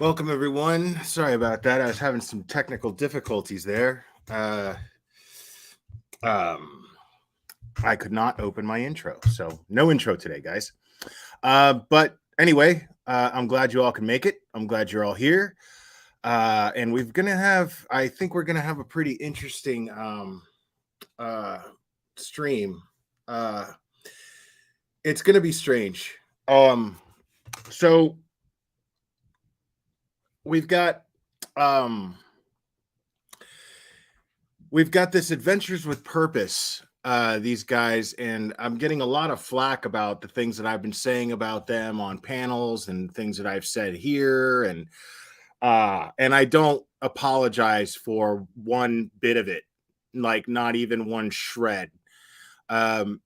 Welcome, everyone. Sorry about that. I was having some technical difficulties there. I could not open my intro, so no intro today, guys. But anyway, I'm glad you all can make it. I'm glad you're all here. And I think we're gonna have a pretty interesting stream. It's gonna be strange. So we've got this Adventures with Purpose, these guys, and I'm getting a lot of flack about the things that I've been saying about them on panels and things that I've said here, and I don't apologize for one bit of it, like not even one shred. And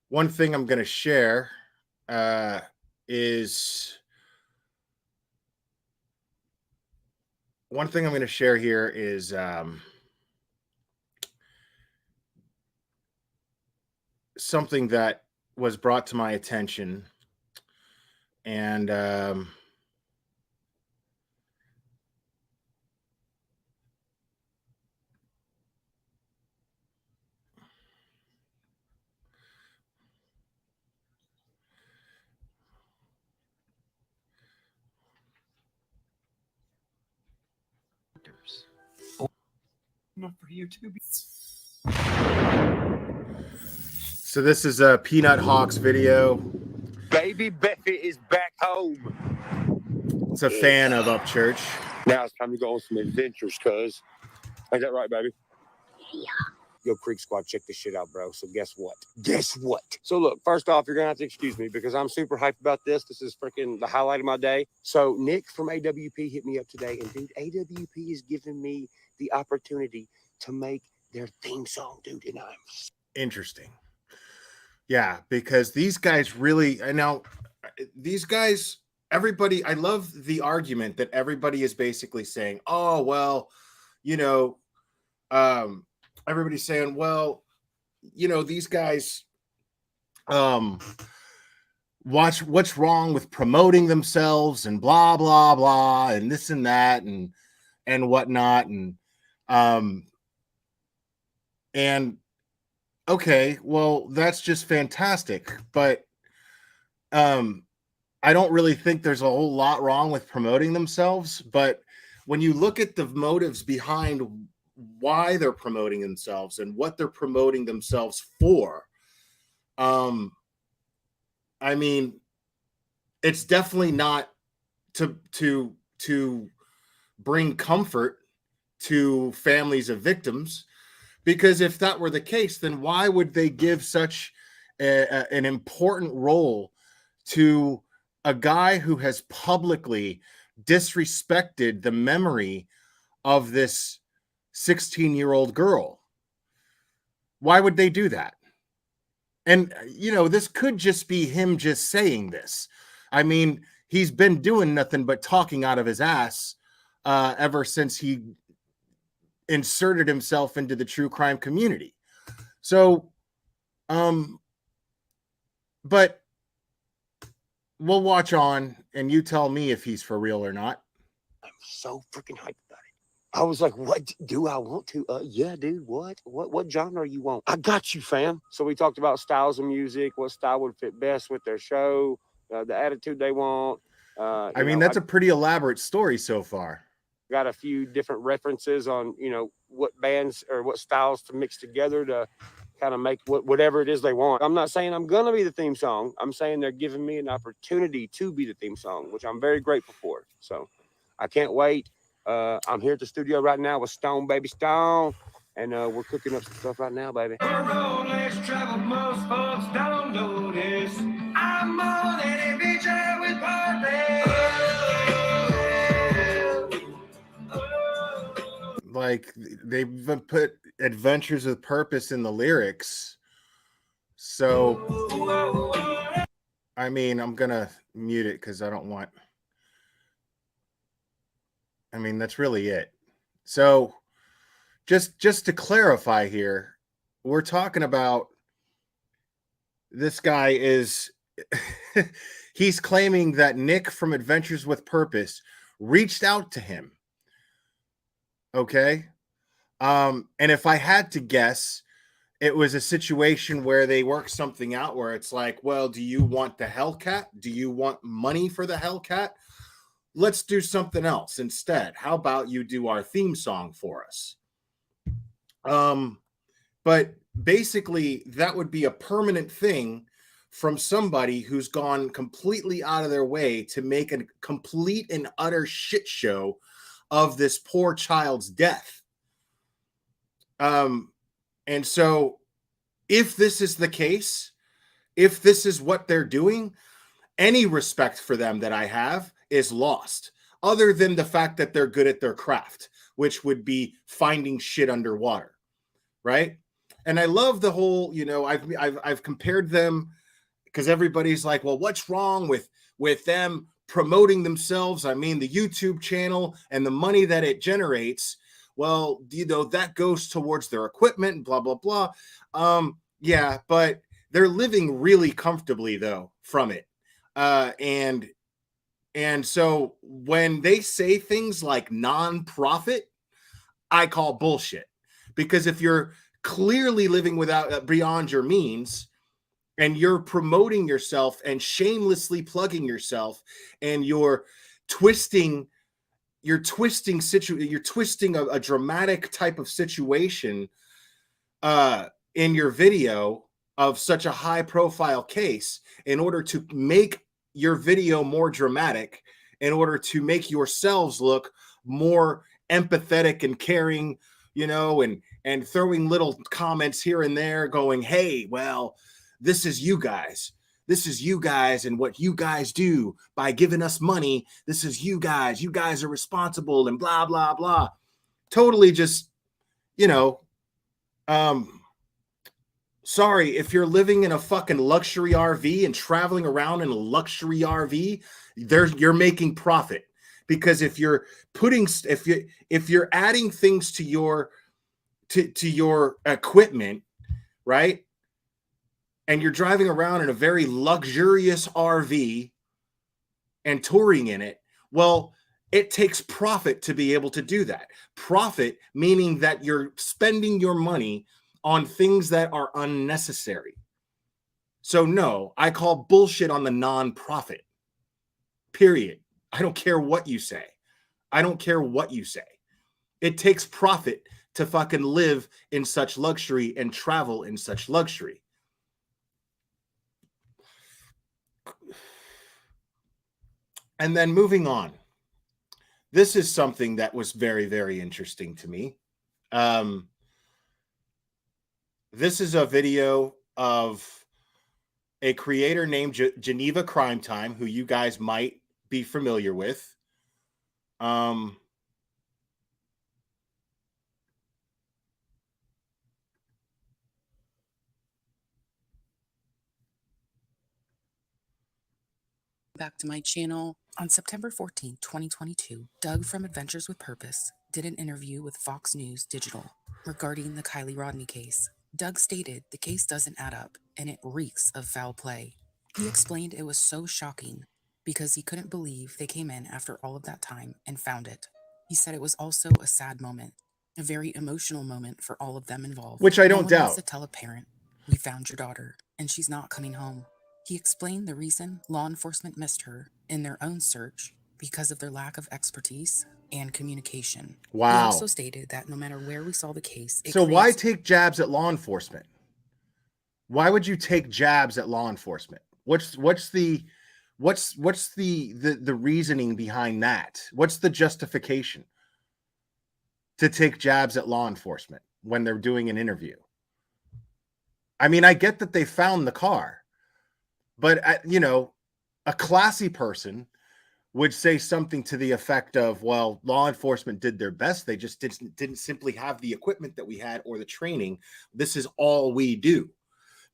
one thing I'm going to share is something that was brought to my attention, and not for you to be. So this is a Peanut Hawk's video. Baby Beckett is back home. It's a fan of Upchurch. Now it's time to go on some adventures, cuz. Ain't that right, baby? Yeah. Yo, Creek Squad, check this shit out, bro. So guess what? So look, first off, you're going to have to excuse me because I'm super hyped about this. This is freaking the highlight of my day. So Nick from AWP hit me up today. And, dude, AWP is giving me the opportunity to make their theme song, dude. And I'm... Interesting. Yeah, because these guys really... everybody... I love the argument that everybody is basically saying, oh, well, everybody's saying, well, these guys, what's wrong with promoting themselves and blah, blah, blah, and this and that and whatnot. And okay, well, that's just fantastic. But I don't really think there's a whole lot wrong with promoting themselves. But when you look at the motives behind why they're promoting themselves and what they're promoting themselves for, I mean, it's definitely not to bring comfort to families of victims, because if that were the case, then why would they give such an important role to a guy who has publicly disrespected the memory of this 16-year-old girl? Why would they do that? And, this could just be him just saying this. I mean, he's been doing nothing but talking out of his ass ever since he inserted himself into the true crime community. So, but we'll watch on and you tell me if he's for real or not. I'm so freaking hyped about it. I was like, what do I want to? Yeah, dude, what genre you want? I got you, fam. So we talked about styles of music, what style would fit best with their show, the attitude they want. I mean, that's a pretty elaborate story so far. Got a few different references on, what bands or what styles to mix together to kind of make whatever it is they want. I'm not saying I'm going to be the theme song. I'm saying they're giving me an opportunity to be the theme song, which I'm very grateful for. So I can't wait. I'm here at the studio right now with Stone, baby Stone, and we're cooking up some stuff right now, baby. Less traveled, most folks don't notice. I'm on an adventure with purpose. Like, they've put Adventures with Purpose in the lyrics. So, I mean, I'm going to mute it because I don't want... I mean, that's really it. So, just to clarify here, we're talking about this guy is... he's claiming that Nick from Adventures with Purpose reached out to him. Okay. And if I had to guess, it was a situation where they worked something out where it's like, well, do you want the Hellcat? Do you want money for the Hellcat? Let's do something else instead. How about you do our theme song for us? But basically, that would be a permanent thing from somebody who's gone completely out of their way to make a complete and utter shit show of this poor child's death. And so, if this is the case, if this is what they're doing, any respect for them that I have is lost, other than the fact that they're good at their craft, which would be finding shit underwater, right? And I love the whole, I've compared them because everybody's like, well, what's wrong with them promoting themselves? I mean, the YouTube channel and the money that it generates, well, that goes towards their equipment and blah, blah, blah. Yeah, but they're living really comfortably though from it. And so when they say things like non-profit, I call bullshit, because if you're clearly living without beyond your means and you're promoting yourself and shamelessly plugging yourself and you're twisting a dramatic type of situation in your video of such a high profile case in order to make your video more dramatic, in order to make yourselves look more empathetic and caring, and throwing little comments here and there going, hey, well, this is you guys and what you guys do by giving us money. This is you guys are responsible and blah, blah, blah. Totally just, sorry, if you're living in a fucking luxury RV and traveling around in a luxury RV, you're making profit. Because if you're adding things to your equipment, right? And you're driving around in a very luxurious RV and touring in it, well, it takes profit to be able to do that. Profit meaning that you're spending your money on things that are unnecessary. So no, I call bullshit on the non-profit. Period. I don't care what you say. It takes profit to fucking live in such luxury and travel in such luxury. And then moving on. This is something that was very, very interesting to me. This is a video of a creator named Geneva Crime Time, who you guys might be familiar with. Back to my channel. On September 14, 2022, Doug from Adventures with Purpose did an interview with Fox News Digital regarding the Kylie Rodney case. Doug stated the case doesn't add up and it reeks of foul play. He explained it was so shocking because he couldn't believe they came in after all of that time and found it. He said it was also a sad moment, a very emotional moment for all of them involved. Which I don't no one doubt. wants to tell a parent, we found your daughter and she's not coming home. He explained the reason law enforcement missed her in their own search because of their lack of expertise and communication. Wow. He also stated that no matter where we saw the case, so why take jabs at law enforcement? Why would you take jabs at law enforcement? What's the reasoning behind that? What's the justification to take jabs at law enforcement when they're doing an interview? I mean, I get that they found the car, but a classy person would say something to the effect of, well, law enforcement did their best. They just didn't simply have the equipment that we had or the training. This is all we do.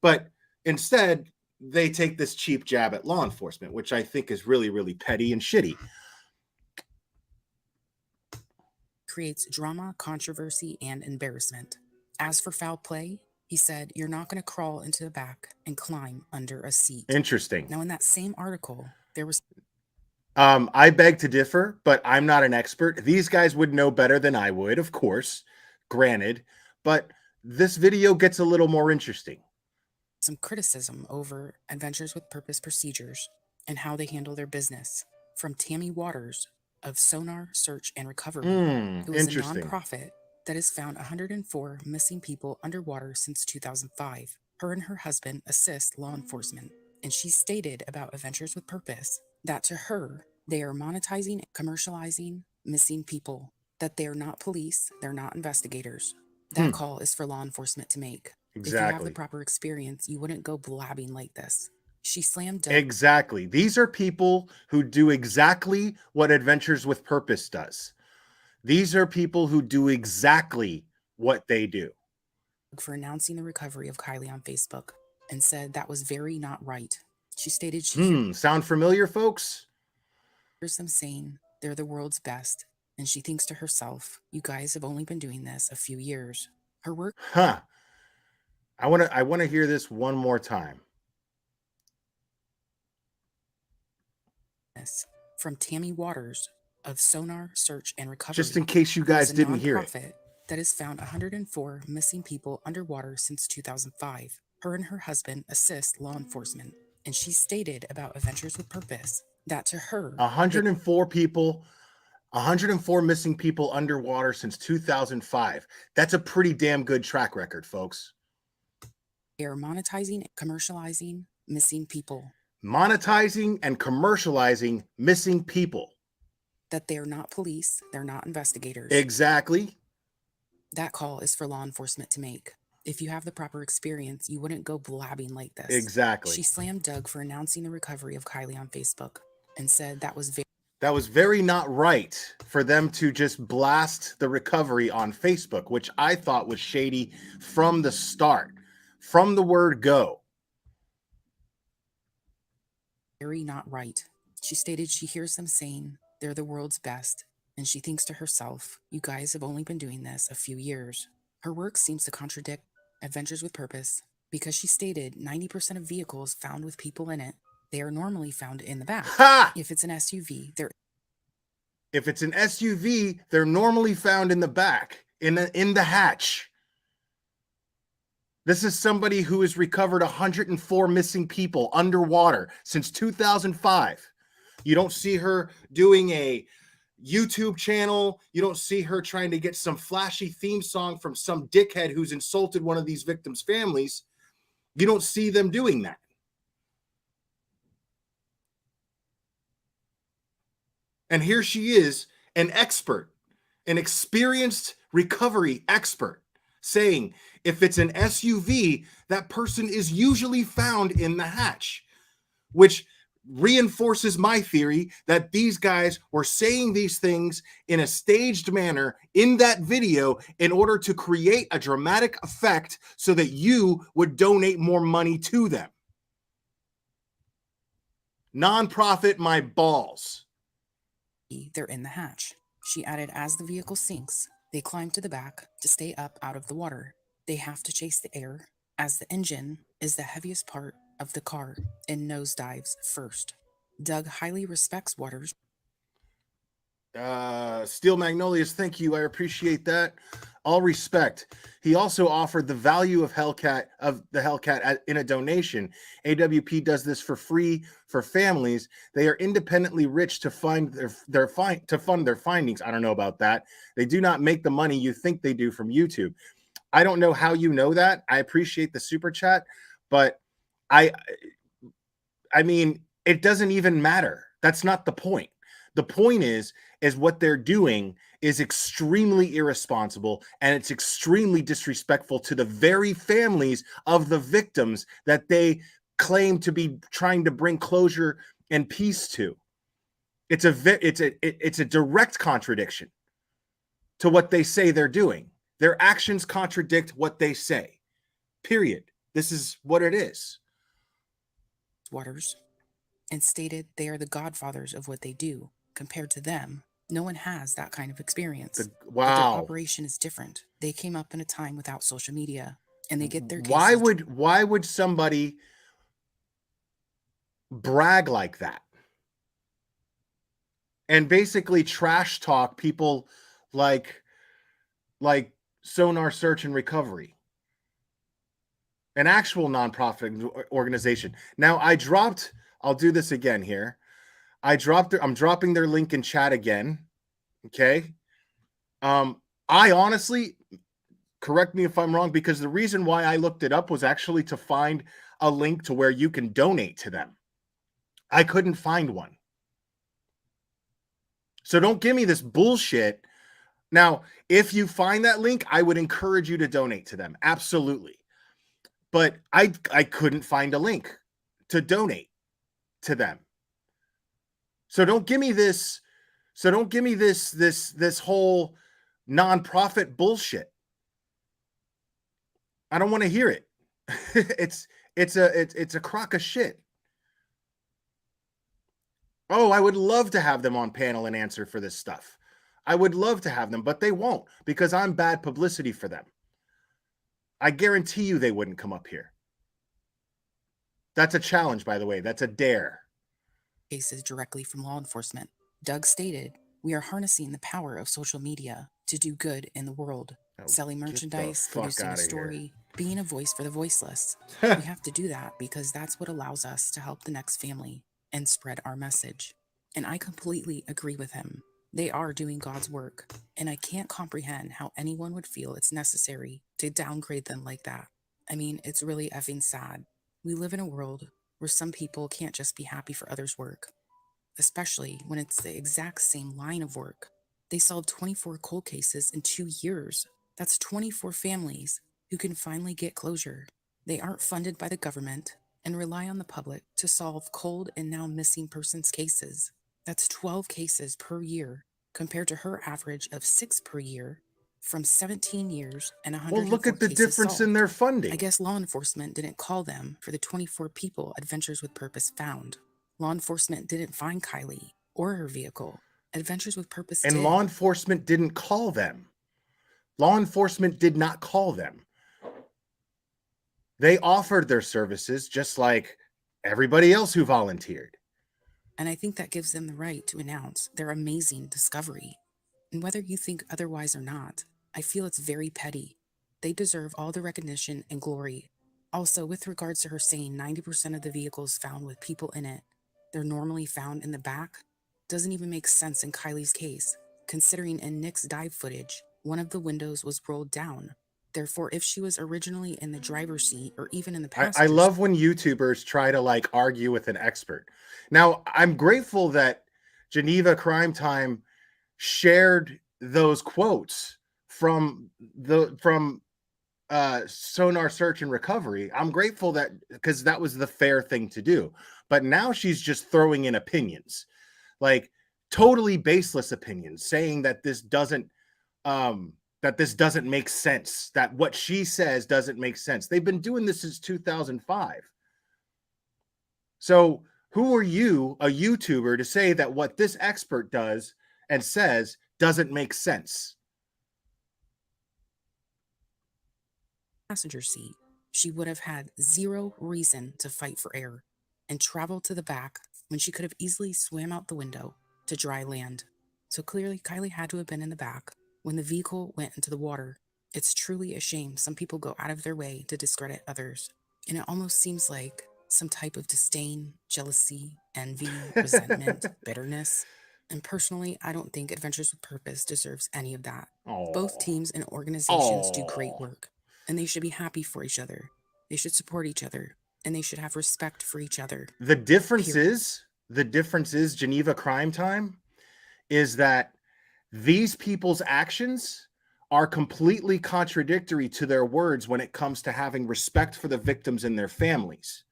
But instead, they take this cheap jab at law enforcement, which I think is really, really petty and shitty. Creates drama, controversy, and embarrassment. As for foul play, He said, "You're not going to crawl into the back and climb under a seat." Interesting. Now, in that same article, there was I beg to differ, but I'm not an expert. These guys would know better than I would, of course, granted, but this video gets a little more interesting. some criticism over Adventures with Purpose procedures and how they handle their business from Tammy Waters of Sonar Search and Recovery, who is a Interesting. nonprofit that has found 104 missing people underwater since 2005. Her and her husband assist law enforcement, and she stated about Adventures with Purpose that to her, they are monetizing, commercializing missing people, that they are not police, they're not investigators. That call is for law enforcement to make. If you have the Exactly. proper experience, you wouldn't go blabbing like this. She slammed Doug. Exactly. These are people who do exactly what Adventures with Purpose does. These are people who do exactly what they do. For announcing the recovery of Kylie on Facebook and said that was very not right. She stated she Sound familiar, folks? hears them saying they're the world's best, and she thinks to herself, "You guys have only been doing this a few years." Her work Huh. I want to hear this one more time. from Tammy Waters of Sonar Search and Recovery, Just in case you who is guys a didn't hear it. nonprofit that has found 104 missing people underwater since 2005. Her and her husband assist law enforcement, and she stated about Adventures with Purpose that to her, 104 people, 104 missing people underwater since 2005. That's a pretty damn good track record, folks. they are monetizing, commercializing missing people, Monetizing and commercializing missing people. that they are not police, they're not investigators. Exactly. That call is for law enforcement to make. If you have the proper experience, you wouldn't go blabbing like this. Exactly. She slammed Doug for announcing the recovery of Kylie on Facebook and said that was very not right for them to just blast the recovery on Facebook, which I thought was shady from the start, from the word go. very not right. She stated she hears them saying they're the world's best, and she thinks to herself, "You guys have only been doing this a few years." Her work seems to contradict Adventures with Purpose because she stated 90% of vehicles found with people in it, they are normally found in the back. Ha! If it's an SUV, they're normally found in the back, in the hatch. This is somebody who has recovered 104 missing people underwater since 2005. You don't see her doing a YouTube channel. You don't see her trying to get some flashy theme song from some dickhead who's insulted one of these victims' families. You don't see them doing that. And here she is, an expert, an experienced recovery expert, saying if it's an SUV, that person is usually found in the hatch, which reinforces my theory that these guys were saying these things in a staged manner in that video in order to create a dramatic effect so that you would donate more money to them. Nonprofit my balls. they're in the hatch. She added, as the vehicle sinks, they climb to the back to stay up out of the water. They have to chase the air, as the engine is the heaviest part of the car and nosedives first. Doug highly respects Waters. Steel Magnolias, thank you. I appreciate that. All respect. He also offered the value of the Hellcat in a donation. AWP does this for free for families. They are independently rich to fund their findings. I don't know about that. They do not make the money you think they do from YouTube. I don't know how you know that. I appreciate the super chat, but I mean, it doesn't even matter. That's not the point. The point is what they're doing is extremely irresponsible, and it's extremely disrespectful to the very families of the victims that they claim to be trying to bring closure and peace to. It's a direct contradiction to what they say they're doing. Their actions contradict what they say. Period. This is what it is. Waters, and stated they are the godfathers of what they do. Compared to them, no one has that kind of experience. But their Wow. operation is different. They came up in a time without social media. and they get their Why cases. why would somebody brag like that and basically trash talk people like Sonar Search and Recovery, an actual nonprofit organization? Now I'll do this again here. I'm dropping their link in chat again. Okay. I honestly, correct me if I'm wrong, because the reason why I looked it up was actually to find a link to where you can donate to them. I couldn't find one. So don't give me this bullshit. Now, if you find that link, I would encourage you to donate to them. Absolutely. But I couldn't find a link to donate to them. So don't give me this. So don't give me this whole nonprofit bullshit. I don't want to hear it. it's a crock of shit. Oh, I would love to have them on panel and answer for this stuff. I would love to have them, but they won't, because I'm bad publicity for them. I guarantee you they wouldn't come up here. That's a challenge, by the way. That's a dare. Cases directly from law enforcement. Doug stated, "We are harnessing the power of social media to do good in the world, selling merchandise, producing a story, being a voice for the voiceless. We have to do that because that's what allows us to help the next family and spread our message." And I completely agree with him. They are doing God's work, and I can't comprehend how anyone would feel it's necessary to downgrade them like that. I mean, it's really effing sad. We live in a world where some people can't just be happy for others' work, especially when it's the exact same line of work. They solved 24 cold cases in 2 years. That's 24 families who can finally get closure. They aren't funded by the government and rely on the public to solve cold and now missing persons cases. That's 12 cases per year compared to her average of 6 per year from 17 years and 104 Well, look at the cases difference solved. in their funding. I guess law enforcement didn't call them for the 24 people Adventures with Purpose found. Law enforcement didn't find Kylie or her vehicle. Adventures with Purpose And did. law enforcement didn't call them. Law enforcement did not call them. They offered their services just like everybody else who volunteered. And I think that gives them the right to announce their amazing discovery. And whether you think otherwise or not, I feel it's very petty. They deserve all the recognition and glory. Also, with regards to her saying 90% of the vehicles found with people in it, they're normally found in the back, doesn't even make sense in Kylie's case, considering in Nick's dive footage, one of the windows was rolled down. Therefore, if she was originally in the driver's seat or even in the passenger I love when YouTubers try to like argue with an expert. Now, I'm grateful that Geneva Crime Time shared those quotes from Sonar Search and Recovery. I'm grateful that, because that was the fair thing to do. But now she's just throwing in opinions, like totally baseless opinions, saying that this doesn't make sense, that what she says doesn't make sense. They've been doing this since 2005. So who are you, a YouTuber, to say that what this expert does and says doesn't make sense? Passenger seat, she would have had zero reason to fight for air and travel to the back when she could have easily swam out the window to dry land. So clearly Kylie had to have been in the back when the vehicle went into the water. It's truly a shame some people go out of their way to discredit others. And it almost seems like some type of disdain, jealousy, envy, resentment, bitterness. And personally, I don't think Adventures with Purpose deserves any of that. Both teams and organizations do great work, and they should be happy for each other. They should support each other, and they should have respect for each other. The difference is Geneva Crime Time is that these people's actions are completely contradictory to their words when it comes to having respect for the victims and their families.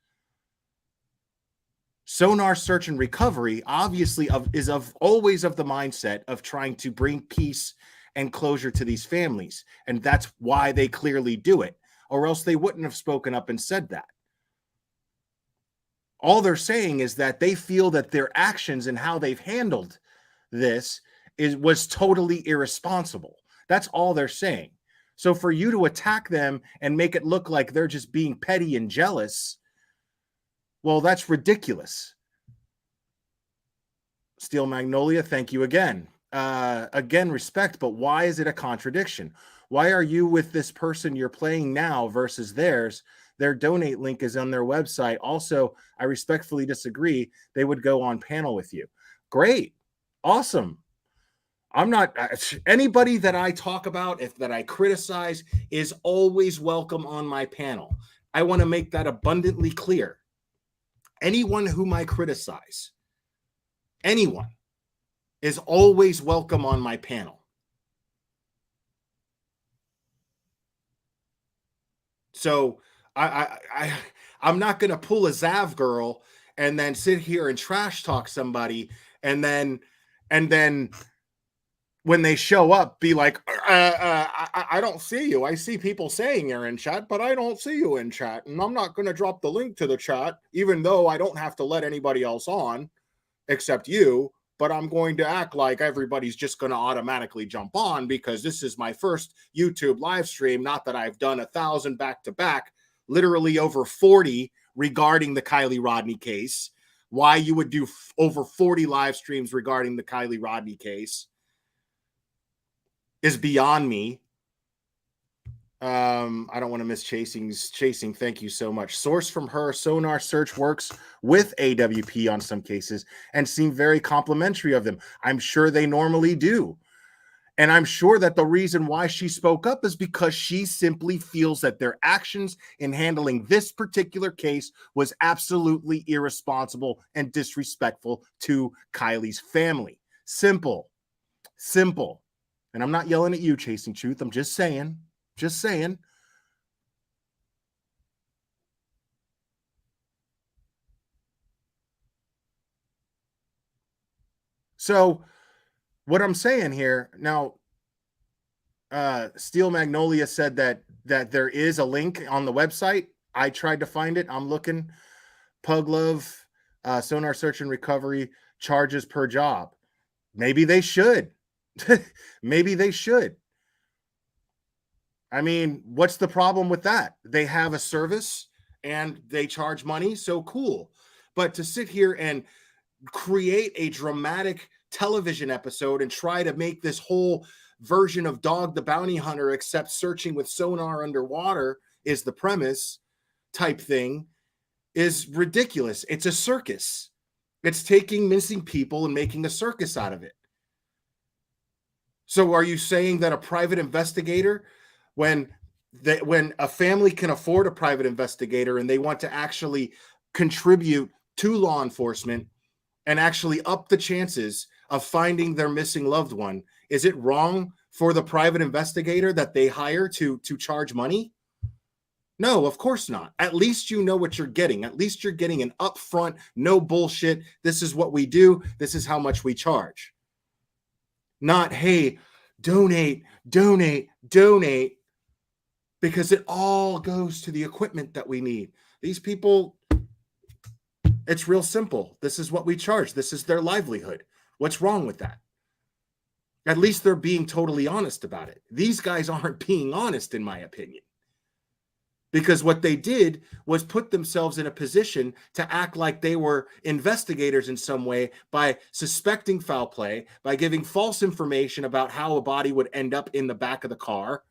Sonar Search and Recovery obviously is always of the mindset of trying to bring peace and closure to these families. And that's why they clearly do it, or else they wouldn't have spoken up and said that. All they're saying is that they feel that their actions and how they've handled this was totally irresponsible. That's all they're saying. So for you to attack them and make it look like they're just being petty and jealous, well, that's ridiculous. Steel Magnolia, thank you again. Again, respect, but why is it a contradiction? Why are you with this person you're playing now versus theirs? Their donate link is on their website. Also, I respectfully disagree. They would go on panel with you. Great. Awesome. I'm not anybody that I talk about, that I criticize, is always welcome on my panel. I want to make that abundantly clear. Anyone whom I criticize, anyone, is always welcome on my panel. So I'm not going to pull a Zav girl and then sit here and trash talk somebody and then when they show up be like, I don't see you. I see people saying you're in chat, but I don't see you in chat. And I'm not going to drop the link to the chat, even though I don't have to let anybody else on except you. But I'm going to act like everybody's just going to automatically jump on because this is my first YouTube live stream. Not that I've done 1,000 back-to-back, literally over 40 regarding the Kylie Rodney case. Why you would do over 40 live streams regarding the Kylie Rodney case is beyond me. I don't want to miss chasing. Thank you so much. Source from her, Sonar search works with AWP on some cases and seem very complimentary of them. I'm sure they normally do. And I'm sure that the reason why she spoke up is because she simply feels that their actions in handling this particular case was absolutely irresponsible and disrespectful to Kylie's family. Simple. And I'm not yelling at you, Chasing Truth. I'm just saying. So what I'm saying here now, Steel Magnolia said that there is a link on the website. I tried to find it. I'm looking. Pug Love, Sonar Search and Recovery charges per job. Maybe they should. Maybe they should. I mean, what's the problem with that? They have a service and they charge money, so cool. But to sit here and create a dramatic television episode and try to make this whole version of Dog the Bounty Hunter, except searching with sonar underwater, is the premise type thing, is ridiculous. It's a circus. It's taking missing people and making a circus out of it. So are you saying that a private investigator, when a family can afford a private investigator and they want to actually contribute to law enforcement and actually up the chances of finding their missing loved one, is it wrong for the private investigator that they hire to charge money? No, of course not. At least you know what you're getting. At least you're getting an upfront, no bullshit. This is what we do. This is how much we charge. Not, hey, donate, because it all goes to the equipment that we need. These people, it's real simple. This is what we charge. This is their livelihood. What's wrong with that? At least they're being totally honest about it. These guys aren't being honest, in my opinion. Because what they did was put themselves in a position to act like they were investigators in some way by suspecting foul play, by giving false information about how a body would end up in the back of the car.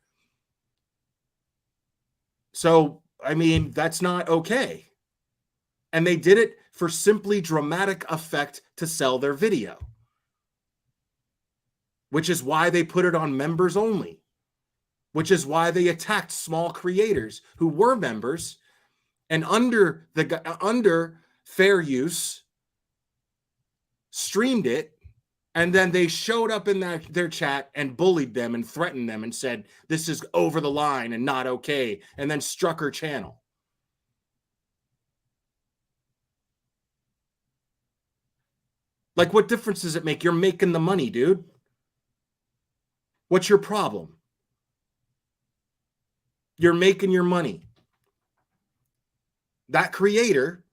So, I mean, that's not okay. And they did it for simply dramatic effect to sell their video, which is why they put it on members only. Which is why they attacked small creators who were members and under fair use streamed it, and then they showed up in their chat and bullied them and threatened them and said this is over the line and not okay, and then struck her channel. Like, what difference does it make? You're making the money, dude. What's your problem? You're making your money. That creator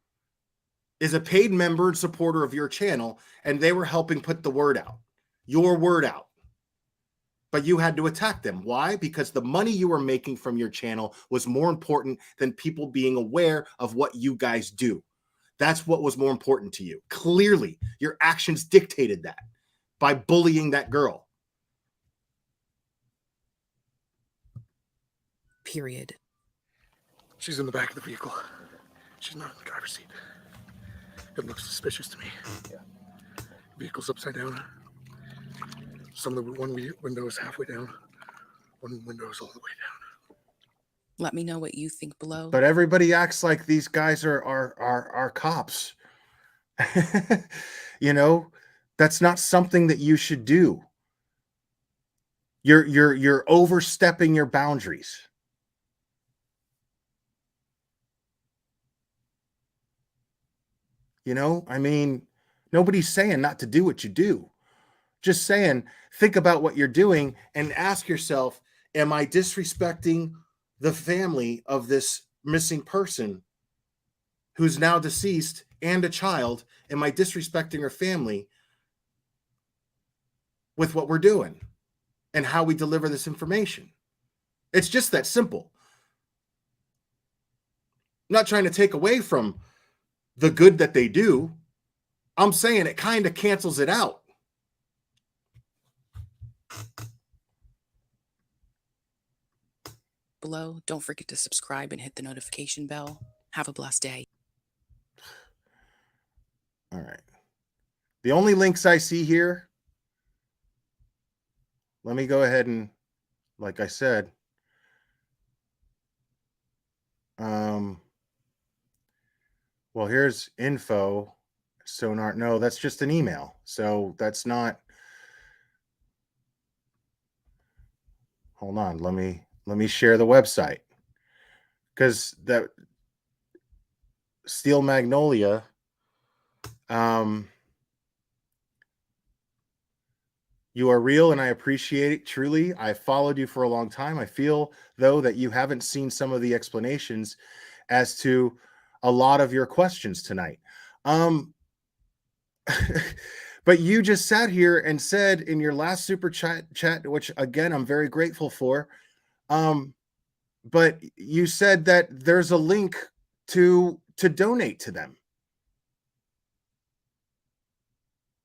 is a paid member and supporter of your channel, and they were helping put the word out, your word out. but you had to attack them. Why? Because the money you were making from your channel was more important than people being aware of what you guys do. That's what was more important to you. Clearly, your actions dictated that by bullying that girl. Period. She's in the back of the vehicle. She's not in the driver's seat. It looks suspicious to me. Yeah. Vehicle's upside down. Some of the one window is halfway down. One window is all the way down. Let me know what you think below. But everybody acts like these guys are cops. You know, that's not something that you should do. You're overstepping your boundaries. You know, I mean, nobody's saying not to do what you do. Just saying, think about what you're doing and ask yourself, am I disrespecting the family of this missing person who's now deceased and a child? Am I disrespecting her family with what we're doing and how we deliver this information? It's just that simple. I'm not trying to take away from the good that they do. I'm saying it kind of cancels it out. Below, don't forget to subscribe and hit the notification bell. Have a blessed day. All right. The only links I see here, let me go ahead and, like I said, well, here's info, Sonar. No, that's just an email. So that's not, hold on. Let me share the website, because that Steel Magnolia, you are real and I appreciate it. Truly, I followed you for a long time. I feel, though, that you haven't seen some of the explanations as to a lot of your questions tonight. But you just sat here and said in your last super chat, which again, I'm very grateful for. But you said that there's a link to donate to them.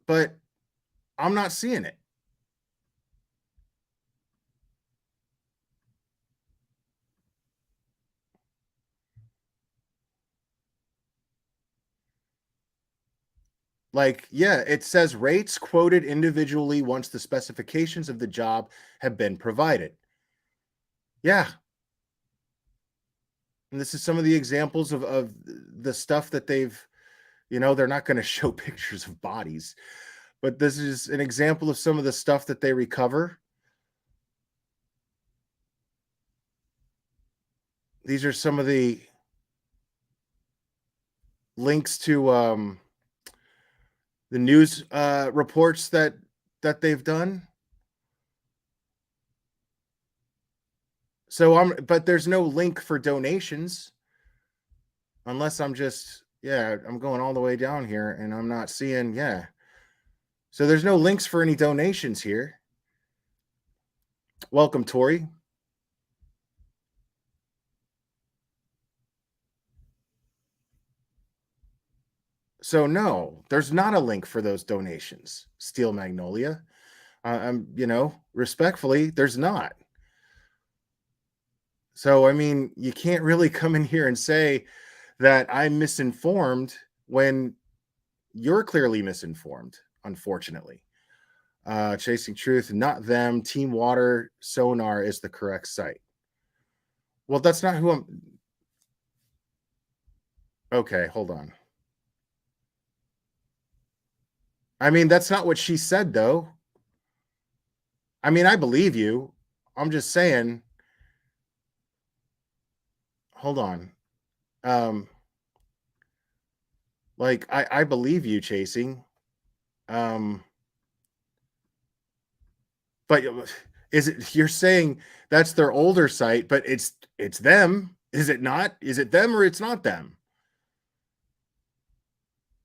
But I'm not seeing it. Like, yeah, it says rates quoted individually once the specifications of the job have been provided. Yeah. And this is some of the examples of the stuff that they've, you know, they're not going to show pictures of bodies, but this is an example of some of the stuff that they recover. These are some of the links to the news reports that they've done. So but there's no link for donations, unless I'm just, yeah, I'm going all the way down here and I'm not seeing, yeah. So there's no links for any donations here. Welcome, Tori. So no, there's not a link for those donations, Steel Magnolia. I'm, you know, respectfully, there's not. So, I mean, you can't really come in here and say that I'm misinformed when you're clearly misinformed, unfortunately. Chasing Truth, not them. Team Water Sonar is the correct site. Well, that's not who I'm. Okay, hold on. I mean, that's not what she said, though. I mean, I believe you. I'm just saying. Hold on. Like, I believe you, Chasing. But is it, you're saying that's their older site, but it's them? Is it not? Is it them or it's not them?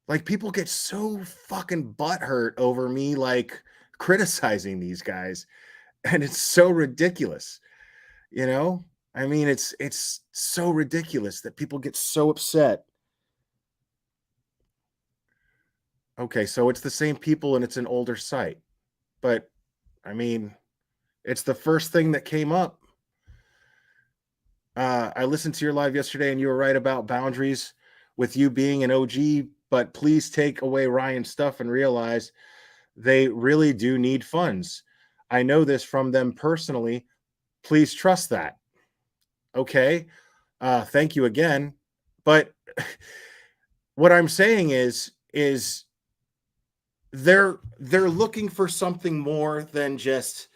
Like, people get so fucking butthurt over me, like, criticizing these guys. And it's so ridiculous, you know? I mean, it's so ridiculous that people get so upset. Okay, so it's the same people and it's an older site. But I mean, it's the first thing that came up. I listened to your live yesterday and you were right about boundaries with you being an OG, but please take away Ryan's stuff and realize they really do need funds. I know this from them personally. Please trust that. Okay. Thank you again. But what I'm saying is they're looking for something more than just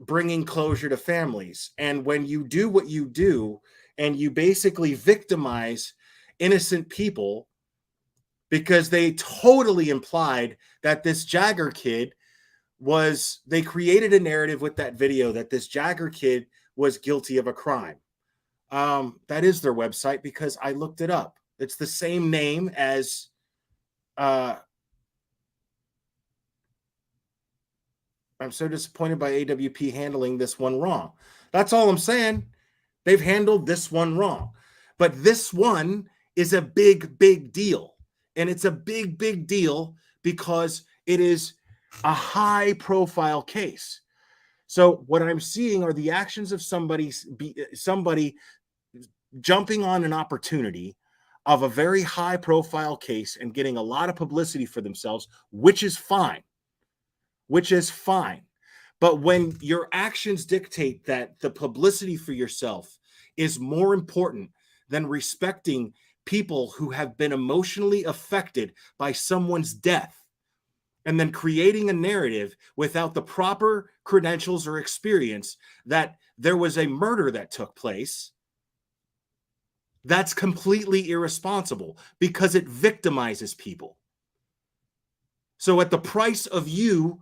bringing closure to families. And when you do what you do and you basically victimize innocent people because they totally implied that this Jagger kid they created a narrative with that video that this Jagger kid was guilty of a crime. That is their website because I looked it up. It's the same name as I'm so disappointed by AWP handling this one wrong. That's all I'm saying. They've handled this one wrong. But this one is a big, big deal. And it's a big, big deal because it is a high profile case. So what I'm seeing are the actions of somebody jumping on an opportunity of a very high profile case and getting a lot of publicity for themselves, which is fine. But when your actions dictate that the publicity for yourself is more important than respecting people who have been emotionally affected by someone's death, and then creating a narrative without the proper credentials or experience that there was a murder that took place, that's completely irresponsible because it victimizes people. So at the price of you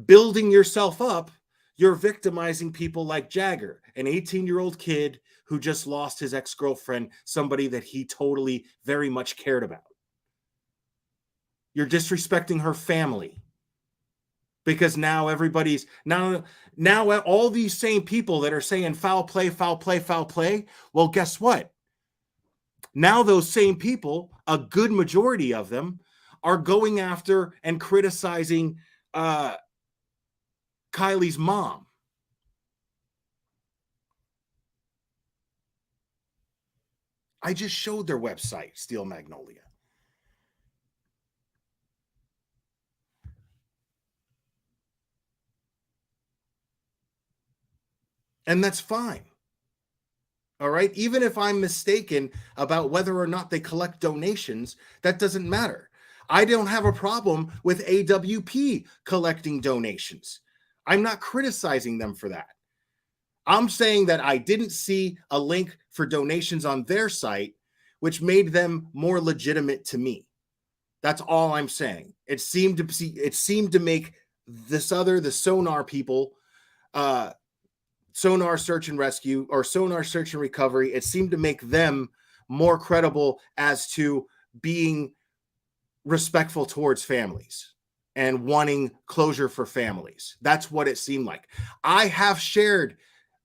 building yourself up, you're victimizing people like Jagger, an 18-year-old kid who just lost his ex-girlfriend, somebody that he totally very much cared about. You're disrespecting her family because now everybody's now all these same people that are saying foul play. Well, guess what? Now those same people, a good majority of them, are going after and criticizing Kylie's mom. I just showed their website, Steel Magnolia. And that's fine. All right. Even if I'm mistaken about whether or not they collect donations, that doesn't matter. I don't have a problem with AWP collecting donations. I'm not criticizing them for that. I'm saying that I didn't see a link for donations on their site, which made them more legitimate to me. That's all I'm saying. It seemed to make the Sonar people, Sonar Search and Rescue or Sonar Search and Recovery, it seemed to make them more credible as to being respectful towards families and wanting closure for families. That's what it seemed like. I have shared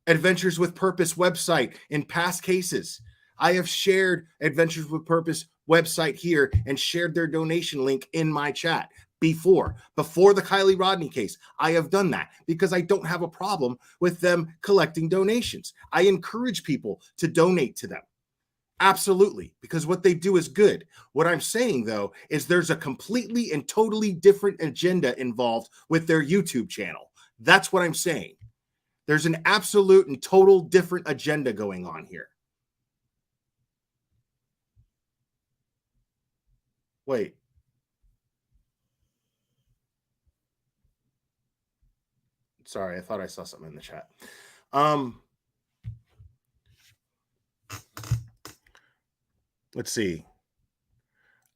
Adventures with Purpose website in past cases. I have shared Adventures with Purpose website here and shared their donation link in my chat before the Kylie Rodney case. I have done that because I don't have a problem with them collecting donations. I encourage people to donate to them. Absolutely, because what they do is good. What I'm saying, though, is there's a completely and totally different agenda involved with their YouTube channel. That's what I'm saying. There's an absolute and total different agenda going on here. Wait. Sorry, I thought I saw something in the chat. Let's see.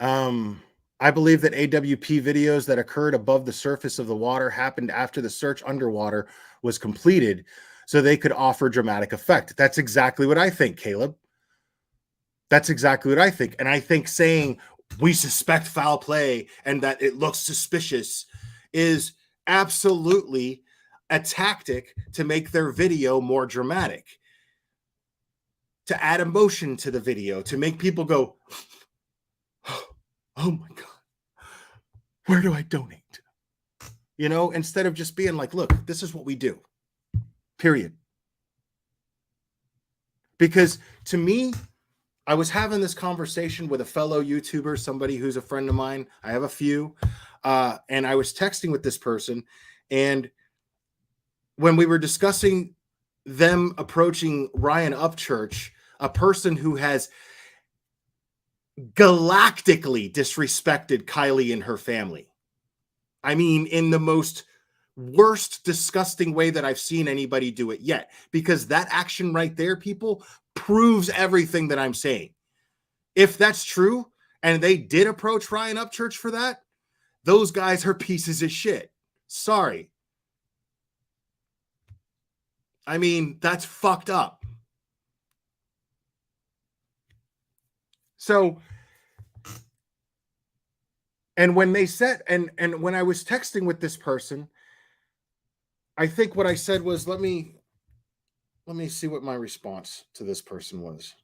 I believe that AWP videos that occurred above the surface of the water happened after the search underwater was completed so they could offer dramatic effect. That's exactly what I think, Caleb. That's exactly what I think. And I think saying we suspect foul play and that it looks suspicious is absolutely a tactic to make their video more dramatic, to add emotion to the video, to make people go, oh my God, where do I donate? You know, instead of just being like, look, this is what we do, period. Because to me, I was having this conversation with a fellow YouTuber, somebody who's a friend of mine. I have a few. And I was texting with this person. And when we were discussing them approaching Ryan Upchurch, a person who has galactically disrespected Kylie and her family. I mean, in the most worst, disgusting way that I've seen anybody do it yet. Because that action right there, people, proves everything that I'm saying. If that's true, and they did approach Ryan Upchurch for that, those guys are pieces of shit. Sorry. I mean, that's fucked up. So, and when they said, and when I was texting with this person, I think what I said was, let me see what my response to this person was.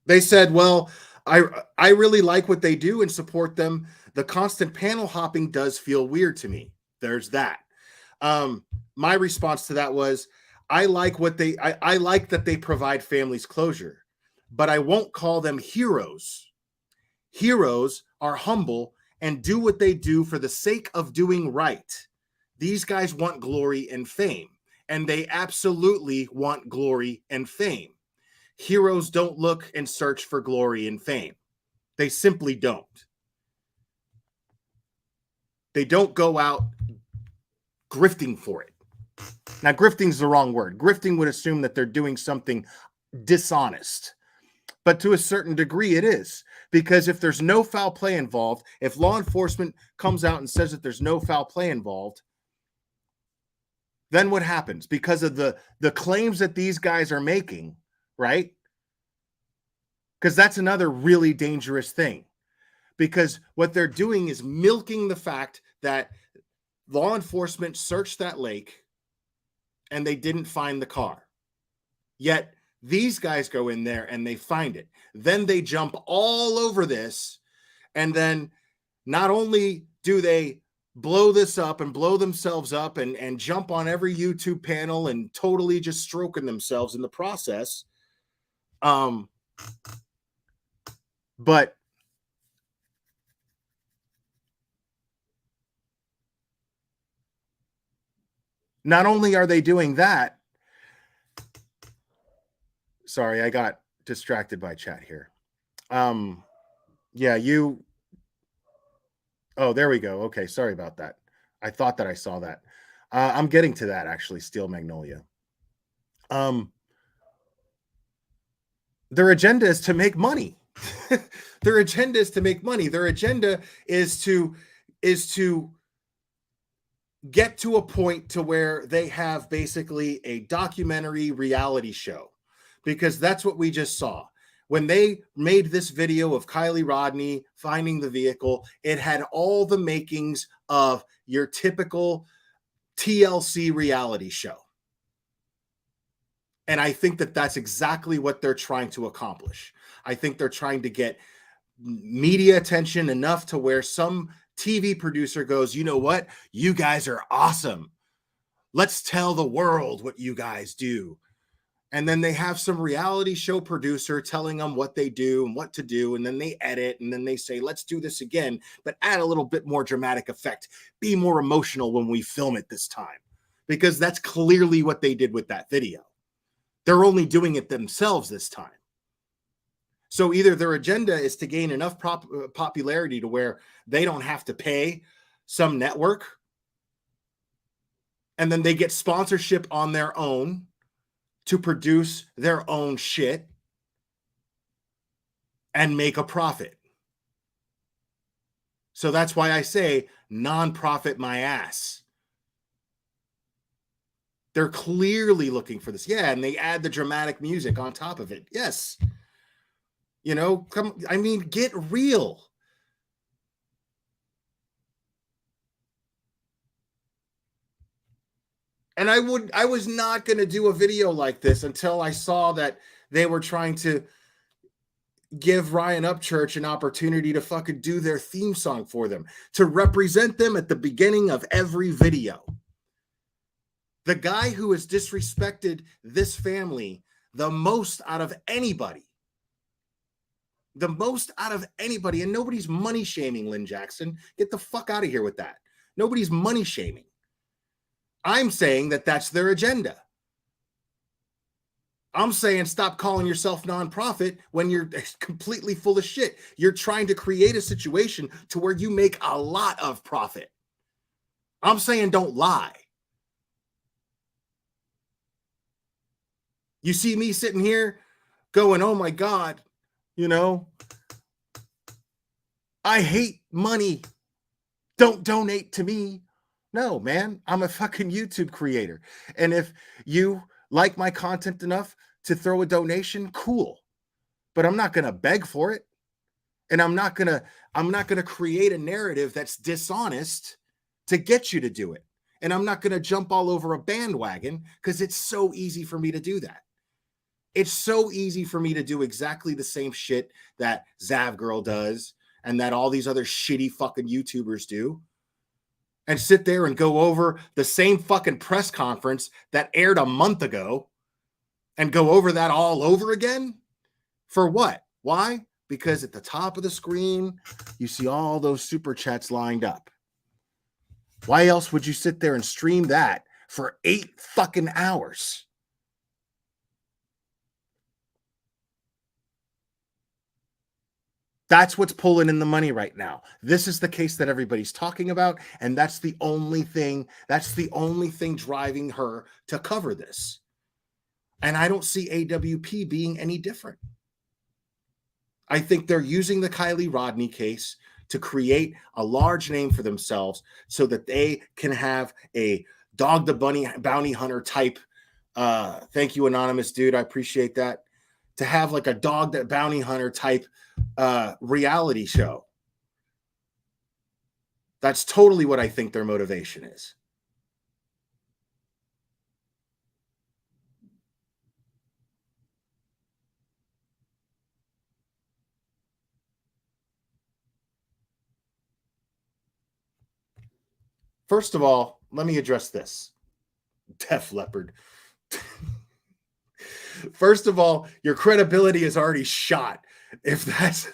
They said, well, I really like what they do and support them. The constant panel hopping does feel weird to me. There's that. My response to that was, I like what I like that they provide families closure, but I won't call them heroes. Heroes are humble and do what they do for the sake of doing right. These guys want glory and fame, and they absolutely want glory and fame. Heroes don't look and search for glory and fame. They simply don't. They don't go out grifting for it. Now, grifting is the wrong word. Grifting would assume that they're doing something dishonest. But to a certain degree, it is. Because if there's no foul play involved, if law enforcement comes out and says that there's no foul play involved, then what happens? Because of the claims that these guys are making, right? Because that's another really dangerous thing. Because what they're doing is milking the fact that law enforcement searched that lake and they didn't find the car. Yet these guys go in there and they find it. Then they jump all over this. And then not only do they blow this up and blow themselves up and jump on every YouTube panel and totally just stroking themselves in the process. But not only are they doing that, sorry, I got distracted by chat here. Yeah, oh, there we go. Okay, sorry about that. I thought that I saw that. I'm getting to that, actually, Steel Magnolia. Their agenda is to make money. Their agenda is to make money. Their agenda is to get to a point to where they have basically a documentary reality show, because that's what we just saw. When they made this video of Kylie Rodney finding the vehicle, it had all the makings of your typical TLC reality show. And I think that that's exactly what they're trying to accomplish. I think they're trying to get media attention enough to where some TV producer goes, you know what? You guys are awesome. Let's tell the world what you guys do. And then they have some reality show producer telling them what they do and what to do. And then they edit and then they say, let's do this again, but add a little bit more dramatic effect. Be more emotional when we film it this time. Because that's clearly what they did with that video. They're only doing it themselves this time. So either their agenda is to gain enough popularity to where they don't have to pay some network, and then they get sponsorship on their own to produce their own shit and make a profit. So that's why I say non-profit my ass. They're clearly looking for this. Yeah, and they add the dramatic music on top of it. Yes. You know, get real. And I was not going to do a video like this until I saw that they were trying to give Ryan Upchurch an opportunity to fucking do their theme song for them, to represent them at the beginning of every video. The guy who has disrespected this family the most out of anybody. The most out of anybody. And nobody's money shaming Lynn Jackson. Get the fuck out of here with that. Nobody's money shaming. I'm saying that that's their agenda. I'm saying stop calling yourself nonprofit when you're completely full of shit. You're trying to create a situation to where you make a lot of profit. I'm saying don't lie. You see me sitting here going, oh my God, you know, I hate money. Don't donate to me. No, man, I'm a fucking YouTube creator. And if you like my content enough to throw a donation, cool. But I'm not going to beg for it. And I'm not going to create a narrative that's dishonest to get you to do it. And I'm not going to jump all over a bandwagon because it's so easy for me to do that. It's so easy for me to do exactly the same shit that Zav Girl does and that all these other shitty fucking YouTubers do. And sit there and go over the same fucking press conference that aired a month ago and go over that all over again? For what? Why? Because at the top of the screen, you see all those super chats lined up. Why else would you sit there and stream that for 8 fucking hours? That's what's pulling in the money right now. This is the case that everybody's talking about, and that's the only thing driving her to cover this. And I don't see AWP being any different. I think they're using the Kylie Rodney case to create a large name for themselves so that they can have a dog the bounty hunter type. Thank you, anonymous dude. I appreciate that. To have like a dog that bounty hunter type reality show. That's totally what I think their motivation is. First of all, let me address this. Def Leppard. First of all, your credibility is already shot. If that's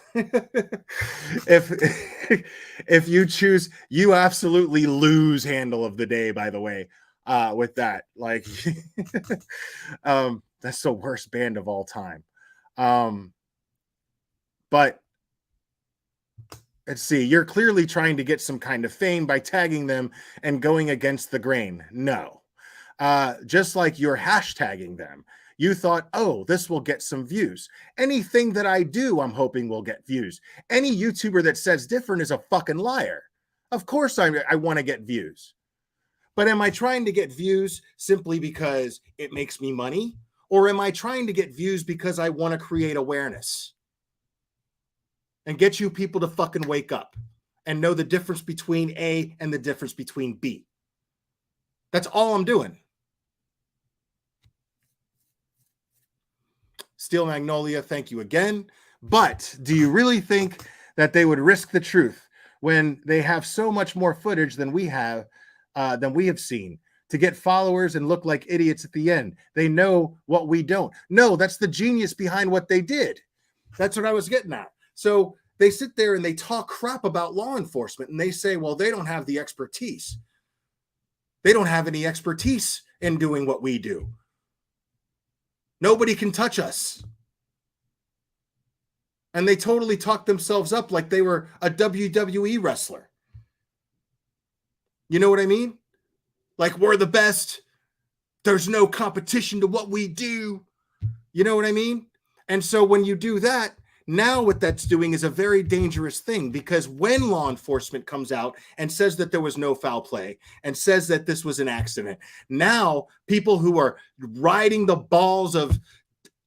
if you choose, you absolutely lose handle of the day, by the way, with that. Like that's the worst band of all time. But let's see, you're clearly trying to get some kind of fame by tagging them and going against the grain. No. Just like you're hashtagging them. You thought, oh, this will get some views. Anything that I do, I'm hoping will get views. Any YouTuber that says different is a fucking liar. Of course I want to get views. But am I trying to get views simply because it makes me money? Or am I trying to get views because I want to create awareness? And get you people to fucking wake up and know the difference between A and the difference between B. That's all I'm doing. Steel Magnolia, thank you again. But do you really think that they would risk the truth when they have so much more footage than we have seen to get followers and look like idiots at the end? They know what we don't. No, that's the genius behind what they did. That's what I was getting at. So they sit there and they talk crap about law enforcement and they say, well, they don't have the expertise. They don't have any expertise in doing what we do. Nobody can touch us. And they totally talk themselves up like they were a WWE wrestler. You know what I mean? Like, we're the best. There's no competition to what we do. You know what I mean? And so when you do that, now what that's doing is a very dangerous thing, because when law enforcement comes out and says that there was no foul play and says that this was an accident, now people who are riding the balls of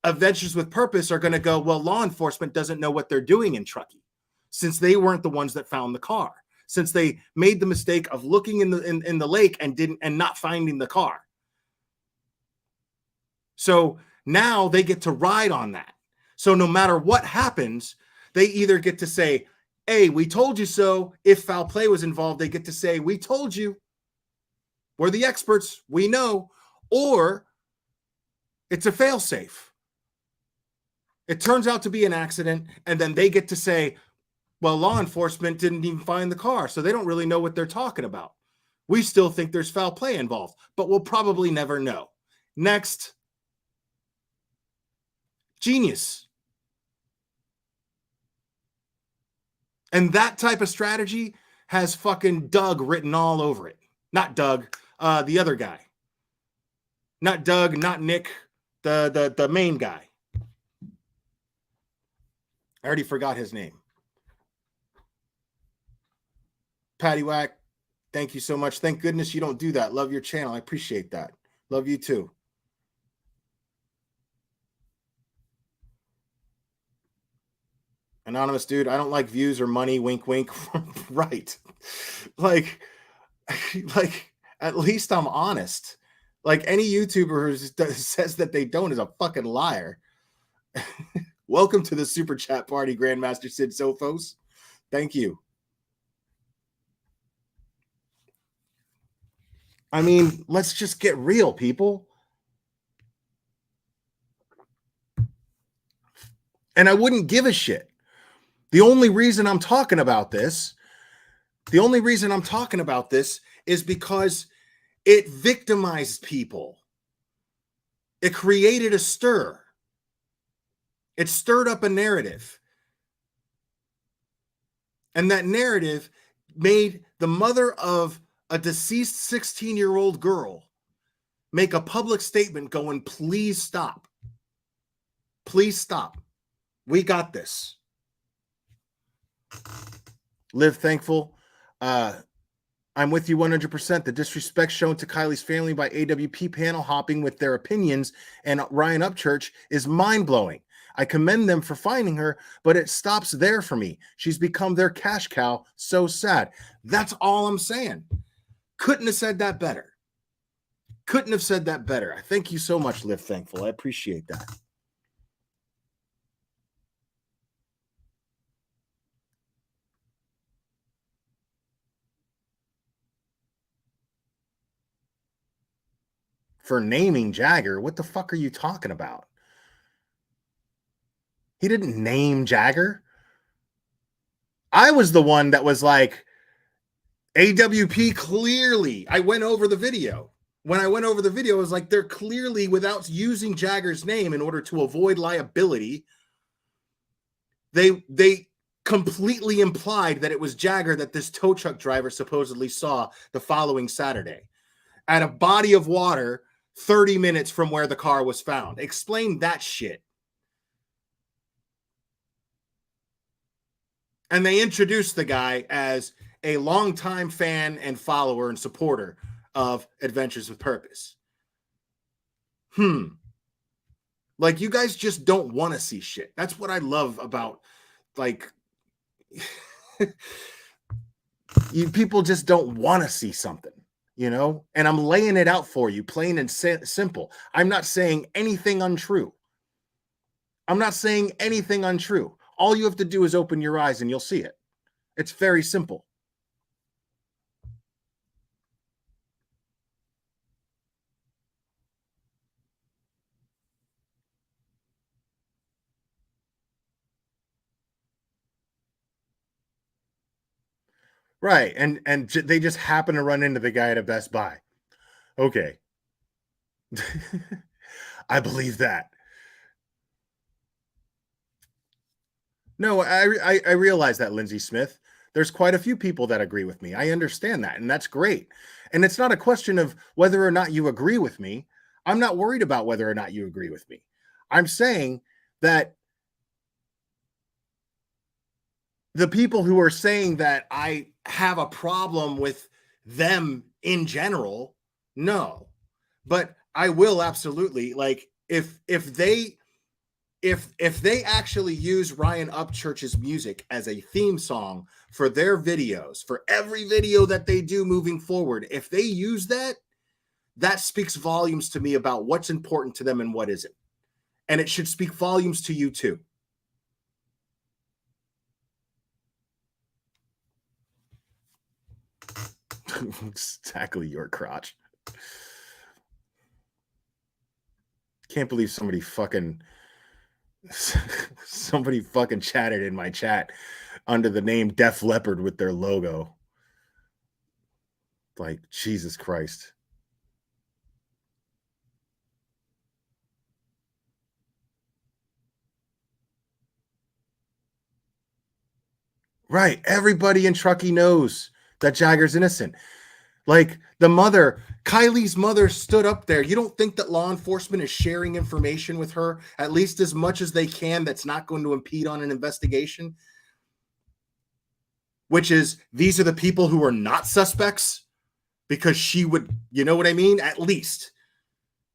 Adventures with Purpose are going to go, well, law enforcement doesn't know what they're doing in Truckee, since they weren't the ones that found the car, since they made the mistake of looking in the lake and not finding the car. So now they get to ride on that. So no matter what happens, they either get to say, hey, we told you so. If foul play was involved, they get to say, we told you. We're the experts. We know. Or it's a failsafe. It turns out to be an accident, and then they get to say, well, law enforcement didn't even find the car, so they don't really know what they're talking about. We still think there's foul play involved, but we'll probably never know. Next. Genius. And that type of strategy has fucking Doug written all over it. Not Doug, the other guy. Not Doug, not Nick, the main guy. I already forgot his name. Patty Whack, thank you so much. Thank goodness you don't do that. Love your channel. I appreciate that. Love you too. Anonymous dude, I don't like views or money. Wink, wink. Right. Like, at least I'm honest. Like, any YouTuber who says that they don't is a fucking liar. Welcome to the super chat party, Grandmaster Sid Sophos. Thank you. I mean, let's just get real, people. And I wouldn't give a shit. The only reason I'm talking about this is because it victimized people. It created a stir. It stirred up a narrative. And that narrative made the mother of a deceased 16-year-old girl make a public statement going, please stop. Please stop. We got this. Live thankful. I'm with you 100%. The disrespect shown to Kylie's family by AWP panel hopping with their opinions and Ryan Upchurch is mind-blowing. I commend them for finding her, but it stops there for me. She's become their cash cow. So sad. That's all I'm saying. Couldn't have said that better. Couldn't have said that better. I thank you so much, Live Thankful. I appreciate that. For naming Jagger, what the fuck are you talking about? He didn't name Jagger. I was the one that was like, AWP clearly. I went over the video. When I went over the video, I was like, they're clearly, without using Jagger's name in order to avoid liability, they completely implied that it was Jagger that this tow truck driver supposedly saw the following Saturday at a body of water 30 minutes from where the car was found. Explain that shit. And they introduced the guy as a longtime fan and follower and supporter of Adventures with Purpose. Like, you guys just don't want to see shit. That's what I love about, like, you people just don't want to see something, you know? And I'm laying it out for you, plain and simple. I'm not saying anything untrue. I'm not saying anything untrue. All you have to do is open your eyes and you'll see it. It's very simple. Right. And they just happen to run into the guy at a Best Buy. Okay. I believe that. No, I realize that, Lindsay Smith. There's quite a few people that agree with me. I understand that, and that's great. And it's not a question of whether or not you agree with me. I'm not worried about whether or not you agree with me. I'm saying that the people who are saying that I have a problem with them in general, no. But I will absolutely, like, if they actually use Ryan Upchurch's music as a theme song for their videos, for every video that they do moving forward, if they use that, that speaks volumes to me about what's important to them and what isn't. And it should speak volumes to you too. Exactly your crotch. Can't believe somebody fucking chatted in my chat under the name Def Leppard with their logo. Like, Jesus Christ. Right. Everybody in Truckee knows that Jagger's innocent. Like, the mother, Kylie's mother, stood up there. You don't think that law enforcement is sharing information with her, at least as much as they can, that's not going to impede on an investigation? Which is, these are the people who are not suspects, because she would, you know what I mean? At least.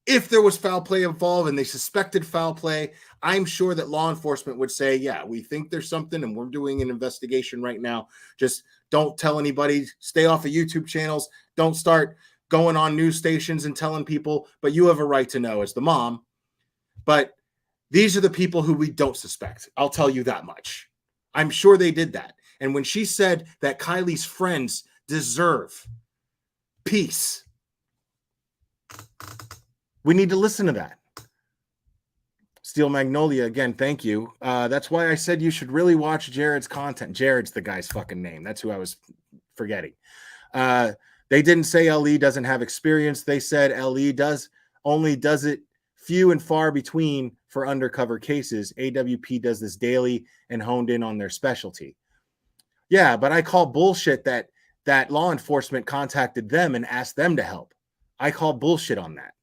If there was foul play involved and they suspected foul play, I'm sure that law enforcement would say, yeah, we think there's something and we're doing an investigation right now. Just don't tell anybody. Stay off of YouTube channels. Don't start going on news stations and telling people, but you have a right to know as the mom. But these are the people who we don't suspect. I'll tell you that much. I'm sure they did that. And when she said that Kylie's friends deserve peace, we need to listen to that. Steel Magnolia, again, thank you. That's why I said you should really watch Jared's content. Jared's the guy's fucking name. That's who I was forgetting. They didn't say LE doesn't have experience. They said LE only does it few and far between for undercover cases. AWP does this daily and honed in on their specialty. Yeah, but I call bullshit that law enforcement contacted them and asked them to help. I call bullshit on that.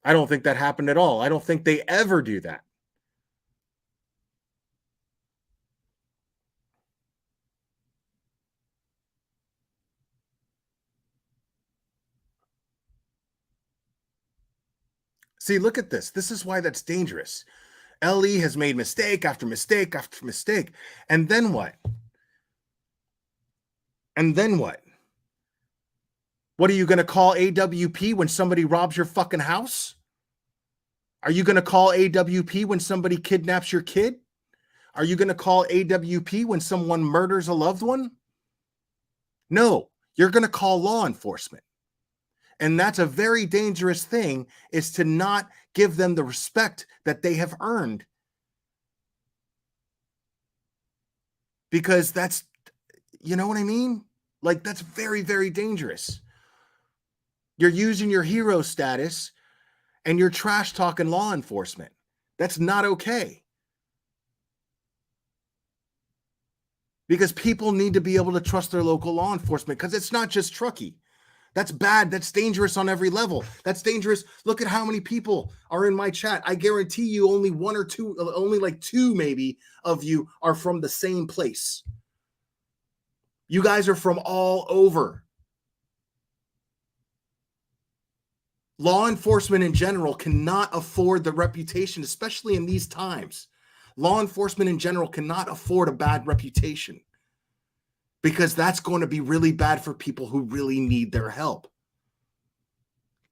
I don't think that happened at all. I don't think they ever do that. See, look at this. This is why that's dangerous. LE has made mistake after mistake after mistake. And then what? And then what? What are you going to call AWP when somebody robs your fucking house? Are you going to call AWP when somebody kidnaps your kid? Are you going to call AWP when someone murders a loved one? No, you're going to call law enforcement. And that's a very dangerous thing, is to not give them the respect that they have earned. Because that's, you know what I mean? Like, that's very, very dangerous. You're using your hero status and you're trash talking law enforcement. That's not okay. Because people need to be able to trust their local law enforcement, because it's not just Truckee. That's bad. That's dangerous on every level. That's dangerous. Look at how many people are in my chat. I guarantee you only one or two, only like two maybe of you are from the same place. You guys are from all over. Law enforcement in general cannot afford the reputation, especially in these times. Law enforcement in general cannot afford a bad reputation, because that's going to be really bad for people who really need their help.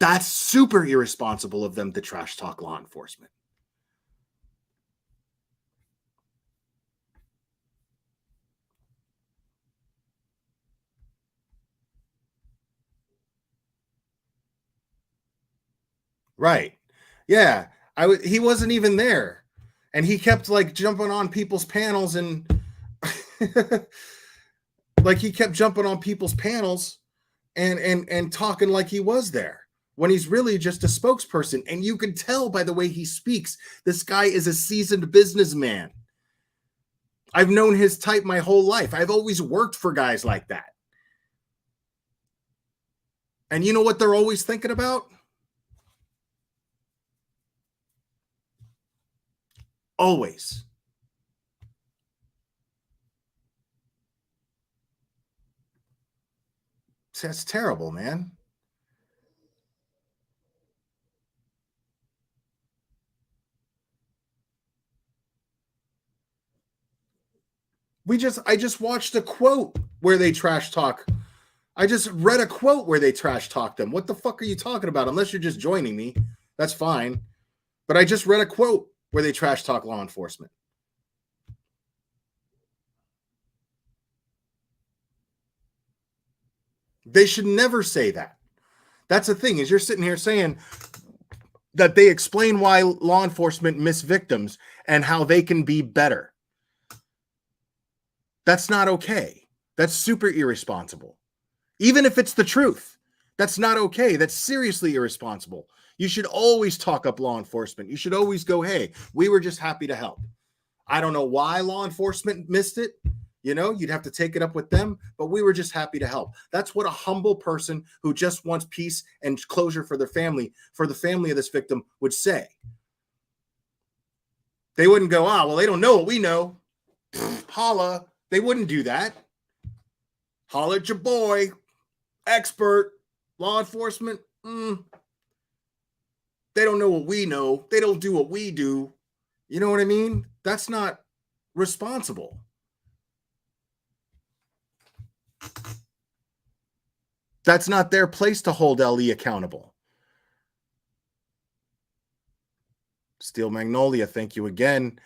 That's super irresponsible of them to trash talk law enforcement. Right. Yeah. He wasn't even there. And he kept like jumping on people's panels and like he kept jumping on people's panels and talking like he was there, when he's really just a spokesperson. And you can tell by the way he speaks, this guy is a seasoned businessman. I've known his type my whole life. I've always worked for guys like that. And you know what they're always thinking about? Always. That's terrible, man. I just watched a quote where they trash talk I just read a quote where they trash talked them. What the fuck are you talking about? Unless you're just joining me, that's fine. But I just read a quote where they trash talk law enforcement. They should never say that. That's the thing, is you're sitting here saying that they explain why law enforcement miss victims and how they can be better. That's not okay. That's super irresponsible. Even if it's the truth, that's not okay. That's seriously irresponsible. You should always talk up law enforcement. You should always go, hey, we were just happy to help. I don't know why law enforcement missed it. You know, you'd have to take it up with them, but we were just happy to help. That's what a humble person who just wants peace and closure for their family, for the family of this victim, would say. They wouldn't go, well, they don't know what we know. Holla. They wouldn't do that. Holla at your boy, expert, law enforcement. They don't know what we know. They don't do what we do. You know what I mean? That's not responsible. That's not their place to hold LE accountable. Steel Magnolia, thank you again.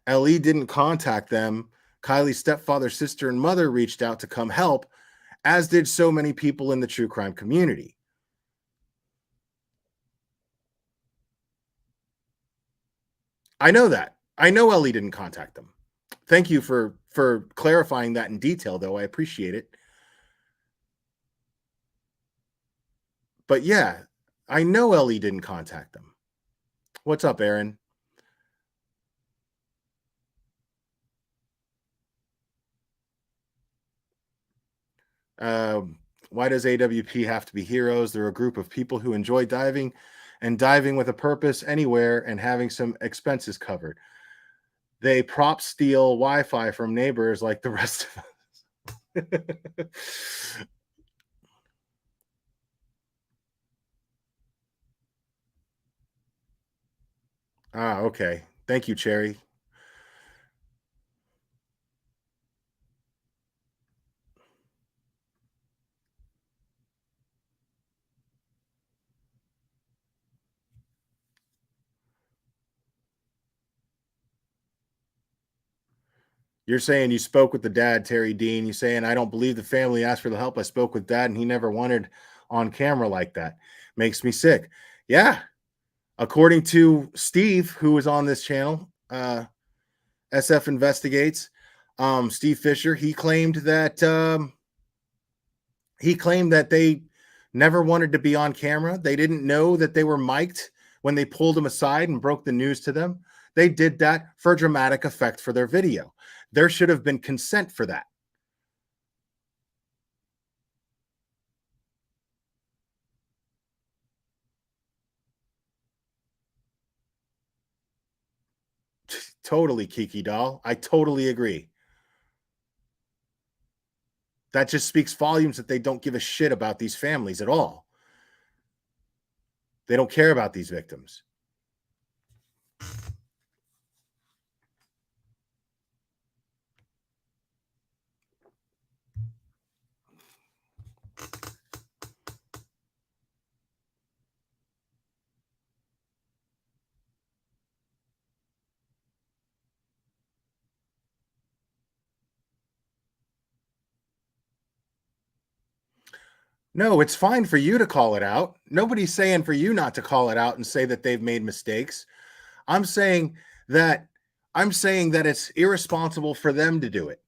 LE didn't contact them. Kylie's stepfather, sister, and mother reached out to come help, as did so many people in the true crime community. I know that. I know LE didn't contact them. Thank you for clarifying that in detail, though. I appreciate it. But yeah, I know LE didn't contact them. What's up, Aaron? Why does AWP have to be heroes? They're a group of people who enjoy diving and diving with a purpose anywhere and having some expenses covered. They prop steal Wi-Fi from neighbors like the rest of us. Okay. Thank you, Cherry. You're saying you spoke with the dad, Terry Dean. You're saying, I don't believe the family asked for the help. I spoke with dad and he never wanted on camera like that. Makes me sick. Yeah. According to Steve, who was on this channel, SF Investigates, Steve Fisher, he claimed that they never wanted to be on camera. They didn't know that they were mic'd when they pulled them aside and broke the news to them. They did that for dramatic effect for their video. There should have been consent for that. Totally, Kiki doll. I totally agree. That just speaks volumes that they don't give a shit about these families at all. They don't care about these victims. No, it's fine for you to call it out. Nobody's saying for you not to call it out and say that they've made mistakes. I'm saying that it's irresponsible for them to do it.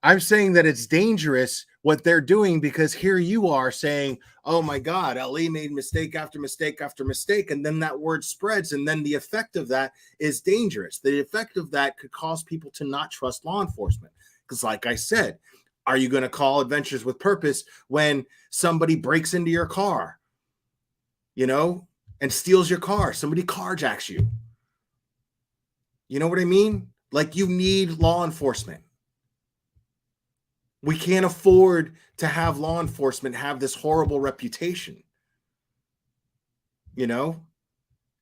I'm saying that it's dangerous what they're doing, because here you are saying, oh my God, LE made mistake after mistake after mistake. And then that word spreads. And then the effect of that is dangerous. The effect of that could cause people to not trust law enforcement. Because like I said, are you going to call Adventures with Purpose when somebody breaks into your car, you know, and steals your car? Somebody carjacks you. You know what I mean? Like, you need law enforcement. We can't afford to have law enforcement have this horrible reputation, you know?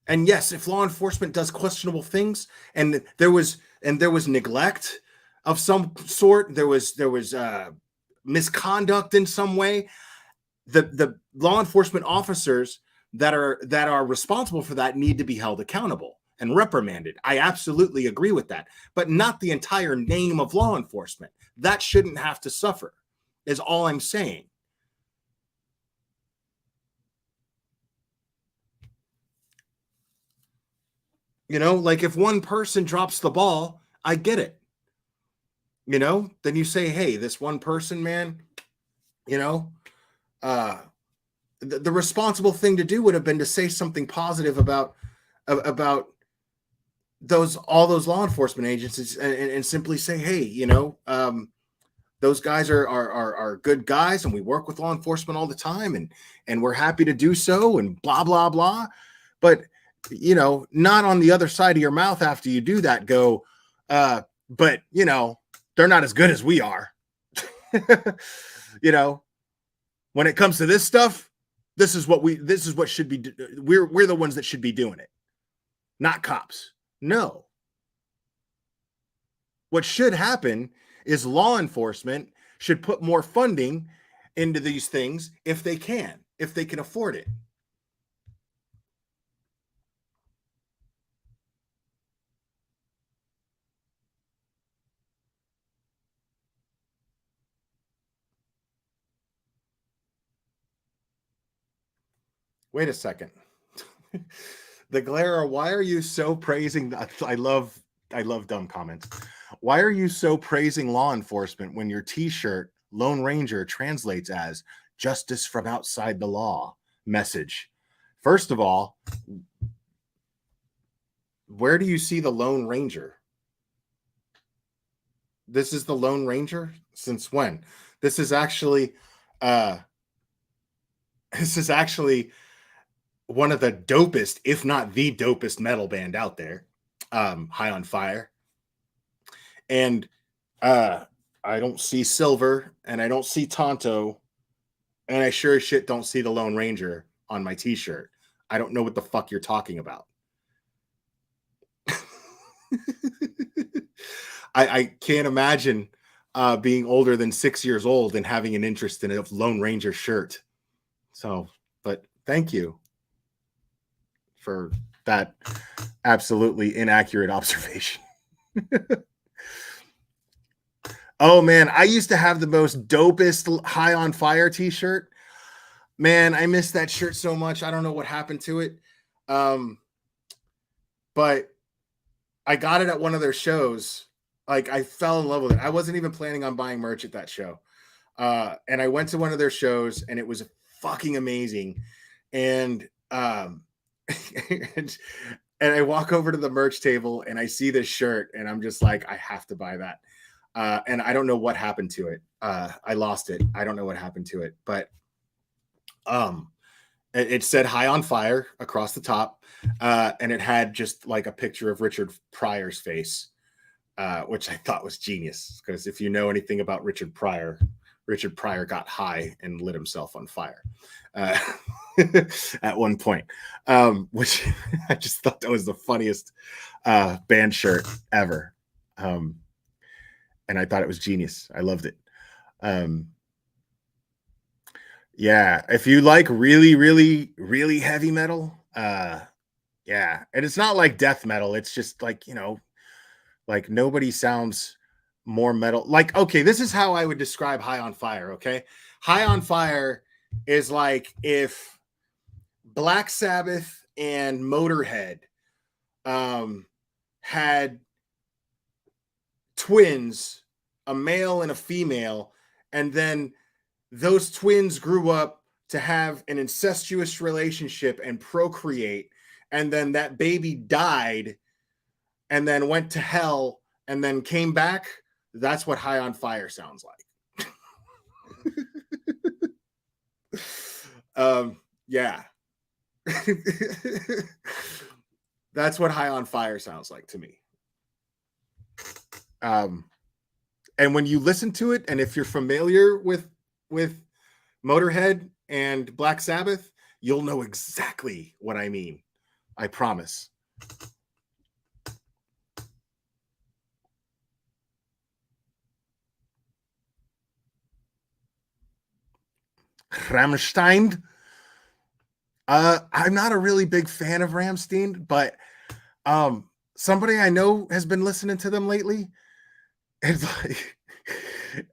And yes, if law enforcement does questionable things and there was neglect of some sort, there was misconduct in some way, the law enforcement officers that are responsible for that need to be held accountable and reprimanded. I absolutely agree with that, but not the entire name of law enforcement. That shouldn't have to suffer, is all I'm saying. You know, like if one person drops the ball, I get it. You know, then you say, hey, this one person, man, you know, the responsible thing to do would have been to say something positive about all those law enforcement agencies, and simply say, hey, you know, those guys are good guys, and we work with law enforcement all the time, and we're happy to do so, and blah blah blah. But you know, not on the other side of your mouth after you do that go, but you know, they're not as good as we are. You know, when it comes to this stuff, this is what should be. We're the ones that should be doing it, not cops. No. What should happen is law enforcement should put more funding into these things if they can afford it. Wait a second. The Glare, why are you so praising? I love dumb comments. Why are you so praising law enforcement when your t-shirt Lone Ranger translates as justice from outside the law message? First of all, where do you see the Lone Ranger? This is the Lone Ranger? Since when? This is actually one of the dopest, if not the dopest metal band out there, High on Fire. And I don't see Silver, and I don't see Tonto, and I sure as shit don't see the Lone Ranger on my t-shirt. I don't know what the fuck you're talking about. I can't imagine being older than 6 years old and having an interest in a Lone Ranger shirt. So, but thank you for that absolutely inaccurate observation. Oh man, I used to have the most dopest High on Fire t-shirt. Man, I miss that shirt so much. I don't know what happened to it. But I got it at one of their shows. Like I fell in love with it. I wasn't even planning on buying merch at that show. And I went to one of their shows, and it was fucking amazing. And and I walk over to the merch table, and I see this shirt, and I'm just like, I have to buy that. And I don't know what happened to it. I lost it. I don't know what happened to it, but it said High on Fire across the top, and it had just like a picture of Richard Pryor's face, which I thought was genius, because if you know anything about Richard Pryor got high and lit himself on fire at one point, which I just thought that was the funniest band shirt ever. And I thought it was genius. I loved it. Yeah, if you like really, really, really heavy metal, yeah, and it's not like death metal. It's just like, you know, like nobody sounds more metal. Like, okay, this is how I would describe High on Fire. Okay, High on Fire is like if Black Sabbath and Motorhead had twins, a male and a female, and then those twins grew up to have an incestuous relationship and procreate, and then that baby died and then went to hell and then came back. That's what High on Fire sounds like. Yeah. That's what High on Fire sounds like to me. And when you listen to it, and if you're familiar with Motorhead and Black Sabbath, you'll know exactly what I mean. I promise. Rammstein. I'm not a really big fan of Rammstein, but somebody I know has been listening to them lately,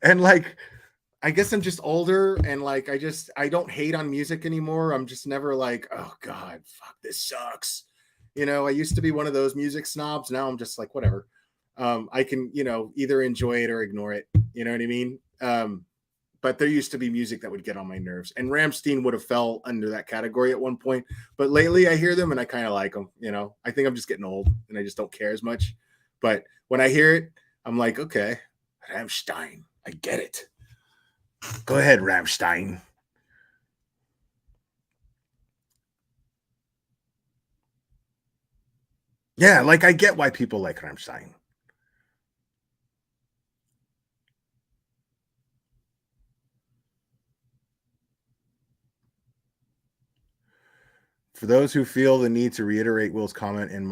and like I guess I'm just older, and like I don't hate on music anymore. I'm just never like, oh god, fuck, this sucks. I used to be one of those music snobs. Now I'm just like, whatever. I can, either enjoy it or ignore it. You know what I mean? But there used to be music that would get on my nerves, and Rammstein would have fell under that category at one point. But lately, I hear them and I kind of like them. I think I'm just getting old and I just don't care as much. But when I hear it, I'm like, okay, Rammstein, I get it. Go ahead, Rammstein. Yeah, like I get why people like Rammstein. For those who feel the need to reiterate Will's comment on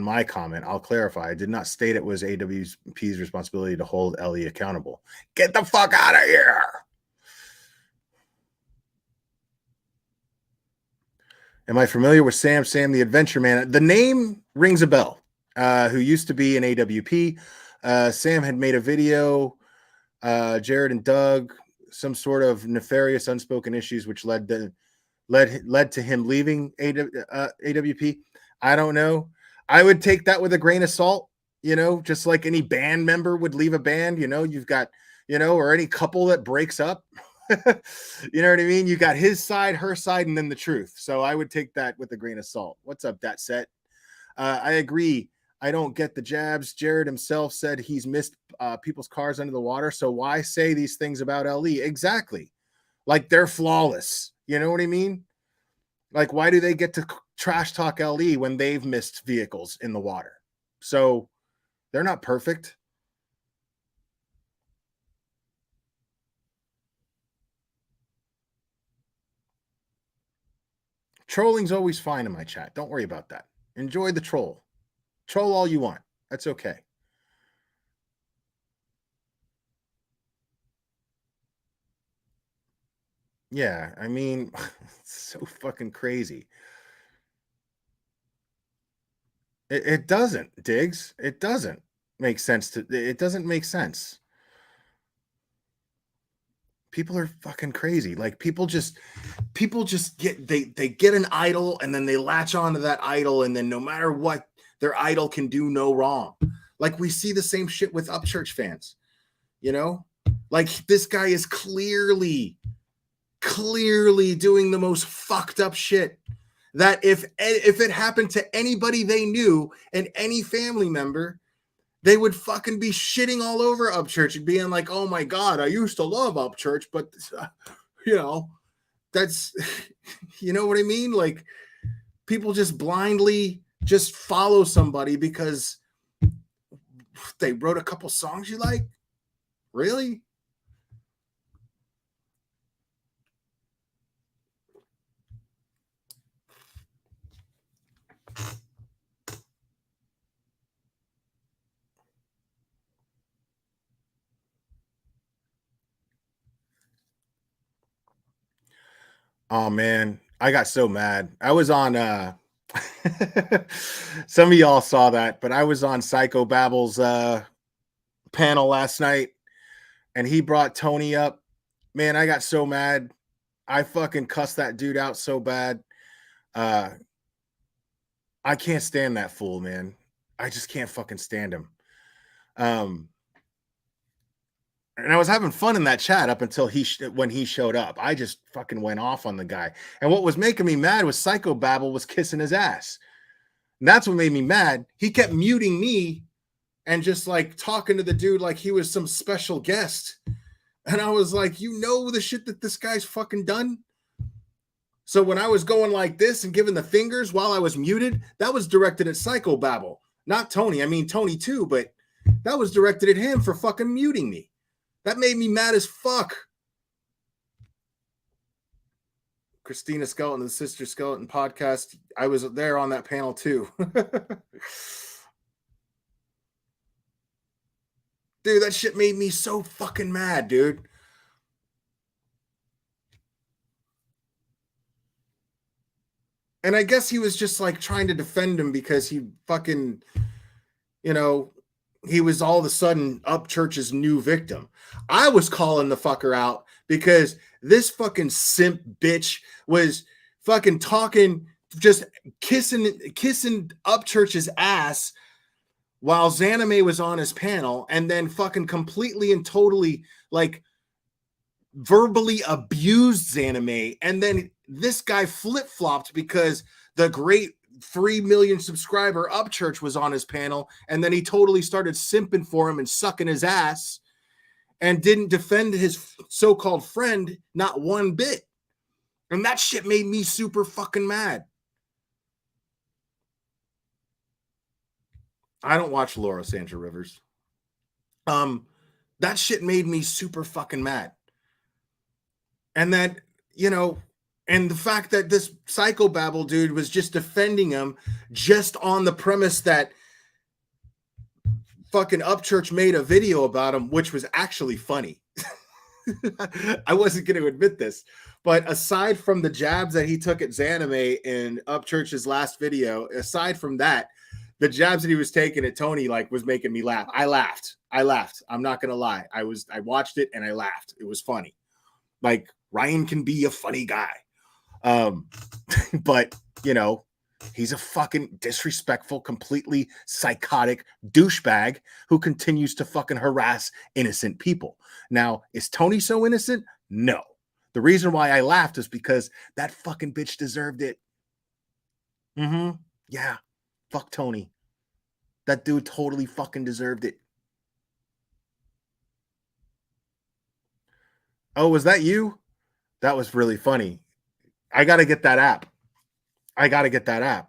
my comment, I'll clarify. I did not state it was AWP's responsibility to hold Ellie accountable. Get the fuck out of here. Am I familiar with Sam the Adventure Man? The name rings a bell. Who used to be an AWP. Sam had made a video, Jared and Doug, some sort of nefarious unspoken issues which led to him leaving AWP. I don't know. I would take that with a grain of salt, just like any band member would leave a band. You've got, or any couple that breaks up. You know what I mean? You got his side, her side, and then the truth. So I would take that with a grain of salt. What's up, that set? I agree. I don't get the jabs. Jared himself said he's missed people's cars under the water. So why say these things about LE? Exactly. Like they're flawless. You know what I mean? Like, why do they get to trash talk LE when they've missed vehicles in the water? So they're not perfect. Trolling's always fine in my chat. Don't worry about that. Enjoy the troll. Troll all you want. That's okay. Yeah, I mean, it's so fucking crazy. It doesn't, Diggs. It doesn't make sense it doesn't make sense. People are fucking crazy. Like people just get they get an idol and then they latch onto that idol, and then no matter what, their idol can do no wrong. Like we see the same shit with Upchurch fans. Like this guy is clearly doing the most fucked up shit that if it happened to anybody they knew and any family member, they would fucking be shitting all over Upchurch and being like, oh my God, I used to love Upchurch, but that's, you know what I mean? Like people just blindly just follow somebody because they wrote a couple songs you like. Really? Oh man, I got so mad. I was on some of y'all saw that, but I was on Psycho Babel's panel last night and he brought Tony up. Man, I got so mad. I fucking cussed that dude out so bad. I can't stand that fool, man. I just can't fucking stand him. And I was having fun in that chat up until when he showed up. I just fucking went off on the guy. And what was making me mad was Psycho Babel was kissing his ass. And that's what made me mad. He kept muting me and just like talking to the dude like he was some special guest. And I was like, the shit that this guy's fucking done? So when I was going like this and giving the fingers while I was muted, that was directed at Psycho Babel, not Tony. I mean, Tony too, but that was directed at him for fucking muting me. That made me mad as fuck. Christina Skeleton, the Sister Skeleton podcast. I was there on that panel too. Dude, that shit made me so fucking mad, dude. And I guess he was just like trying to defend him because he fucking, you know, he was all of a sudden Upchurch's new victim. I was calling the fucker out because this fucking simp bitch was fucking talking, just kissing Upchurch's ass while Zanime was on his panel, and then fucking completely and totally like verbally abused Zanime. And then this guy flip-flopped because the great 3 million subscriber Upchurch was on his panel, and then he totally started simping for him and sucking his ass and didn't defend his so-called friend not one bit. And that shit made me super fucking mad. I don't watch Laura Sandra Rivers. That shit made me super fucking mad. And that, you know, and the fact that this psychobabble dude was just defending him just on the premise that fucking Upchurch made a video about him, which was actually funny. I wasn't going to admit this, but aside from the jabs that he took at Zanime in Upchurch's last video, aside from that, the jabs that he was taking at Tony like was making me laugh. I laughed. I'm not going to lie. I watched it and I laughed. It was funny. Like, Ryan can be a funny guy. But, you know, he's a fucking disrespectful, completely psychotic douchebag who continues to fucking harass innocent people. Now, is Tony so innocent? No. The reason why I laughed is because that fucking bitch deserved it. Yeah. Fuck Tony. That dude totally fucking deserved it. Oh, was that you? That was really funny. I got to get that app.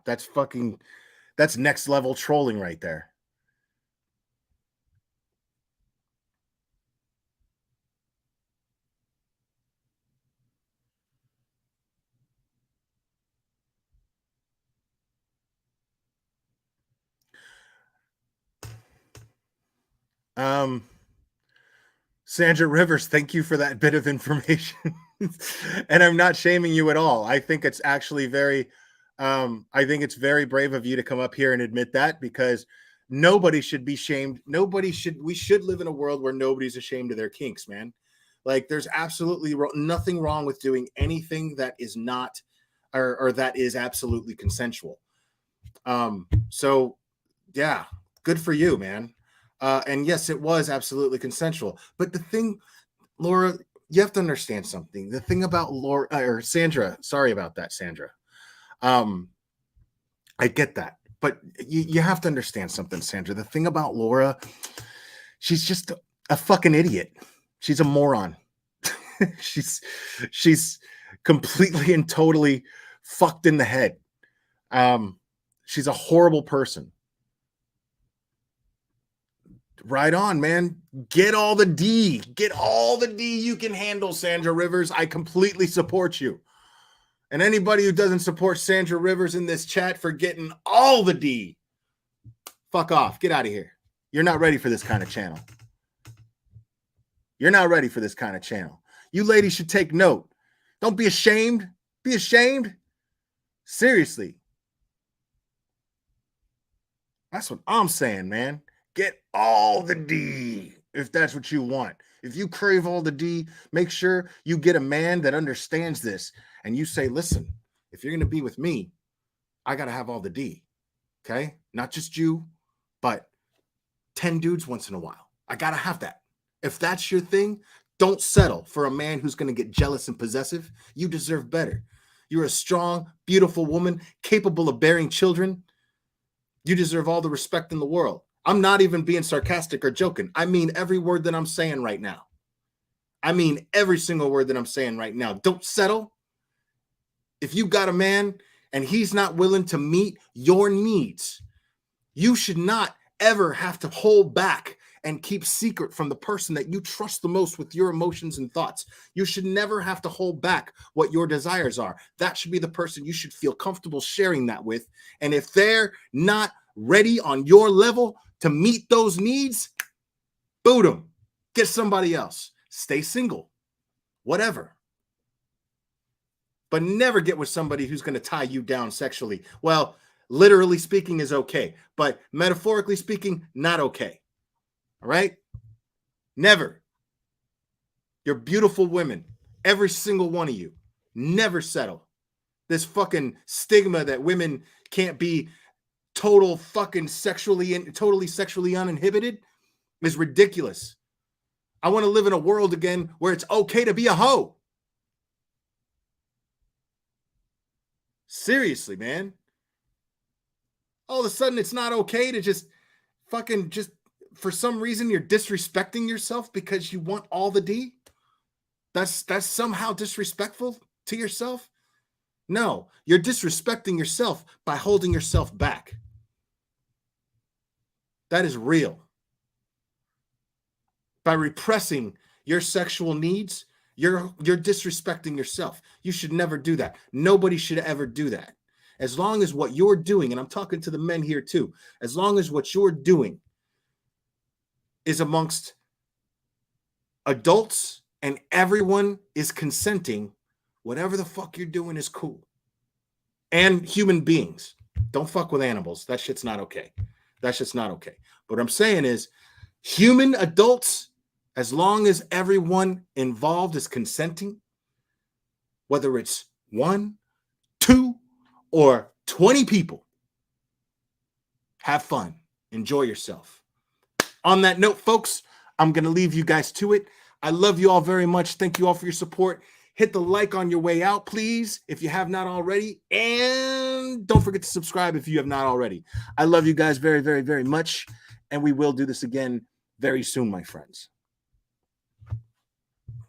That's next level trolling right there. Sandra Rivers, thank you for that bit of information. And I'm not shaming you at all. I think it's actually very brave of you to come up here and admit that, because nobody should be shamed. We should live in a world where nobody's ashamed of their kinks, man. Like, there's absolutely nothing wrong with doing anything that is not or that is absolutely consensual. So yeah, good for you, man. And yes, it was absolutely consensual. But the thing, Laura, you have to understand something. The thing about Laura or Sandra, sorry about that, Sandra. I get that, but you have to understand something, Sandra. The thing about Laura, she's just a fucking idiot. She's a moron. she's completely and totally fucked in the head. She's a horrible person. Right on, man. Get all the D. Get all the D you can handle, Sandra Rivers. I completely support you. And anybody who doesn't support Sandra Rivers in this chat for getting all the D, fuck off. Get out of here. You're not ready for this kind of channel. You're not ready for this kind of channel. You ladies should take note. Don't be ashamed. Be ashamed. Seriously. That's what I'm saying, man. Get all the D if that's what you want. If you crave all the D, make sure you get a man that understands this. And you say, listen, if you're going to be with me, I got to have all the D. Okay? Not just you, but 10 dudes once in a while. I got to have that. If that's your thing, don't settle for a man who's going to get jealous and possessive. You deserve better. You're a strong, beautiful woman capable of bearing children. You deserve all the respect in the world. I'm not even being sarcastic or joking. I mean every word that I'm saying right now. I mean every single word that I'm saying right now. Don't settle. If you got a man and he's not willing to meet your needs, you should not ever have to hold back and keep secret from the person that you trust the most with your emotions and thoughts. You should never have to hold back what your desires are. That should be the person you should feel comfortable sharing that with. And if they're not ready on your level to meet those needs, boot them. Get somebody else. Stay single. Whatever. but never get with somebody who's going to tie you down sexually. Well, literally speaking is okay, but metaphorically speaking, not okay. All right? Never. You're beautiful women, every single one of you. Never settle. This fucking stigma that women can't be totally sexually uninhibited is ridiculous. I want to live in a world again where it's okay to be a hoe. Seriously, man. All of a sudden, it's not okay to just for some reason, you're disrespecting yourself because you want all the D. That's somehow disrespectful to yourself. No, you're disrespecting yourself by holding yourself back. That is real. By repressing your sexual needs, you're disrespecting yourself. You should never do that. Nobody should ever do that. As long as what you're doing, and I'm talking to the men here too, as long as what you're doing is amongst adults and everyone is consenting, whatever the fuck you're doing is cool. And human beings. Don't fuck with animals. That shit's not okay. That's just not okay. But what I'm saying is, human adults, as long as everyone involved is consenting, whether it's 1, 2, or 20 people, have fun. Enjoy yourself. On that note, folks, I'm going to leave you guys to it. I love you all very much. Thank you all for your support. Hit the like on your way out, please, if you have not already. And don't forget to subscribe if you have not already. I love you guys very, very, very much. And we will do this again very soon, my friends.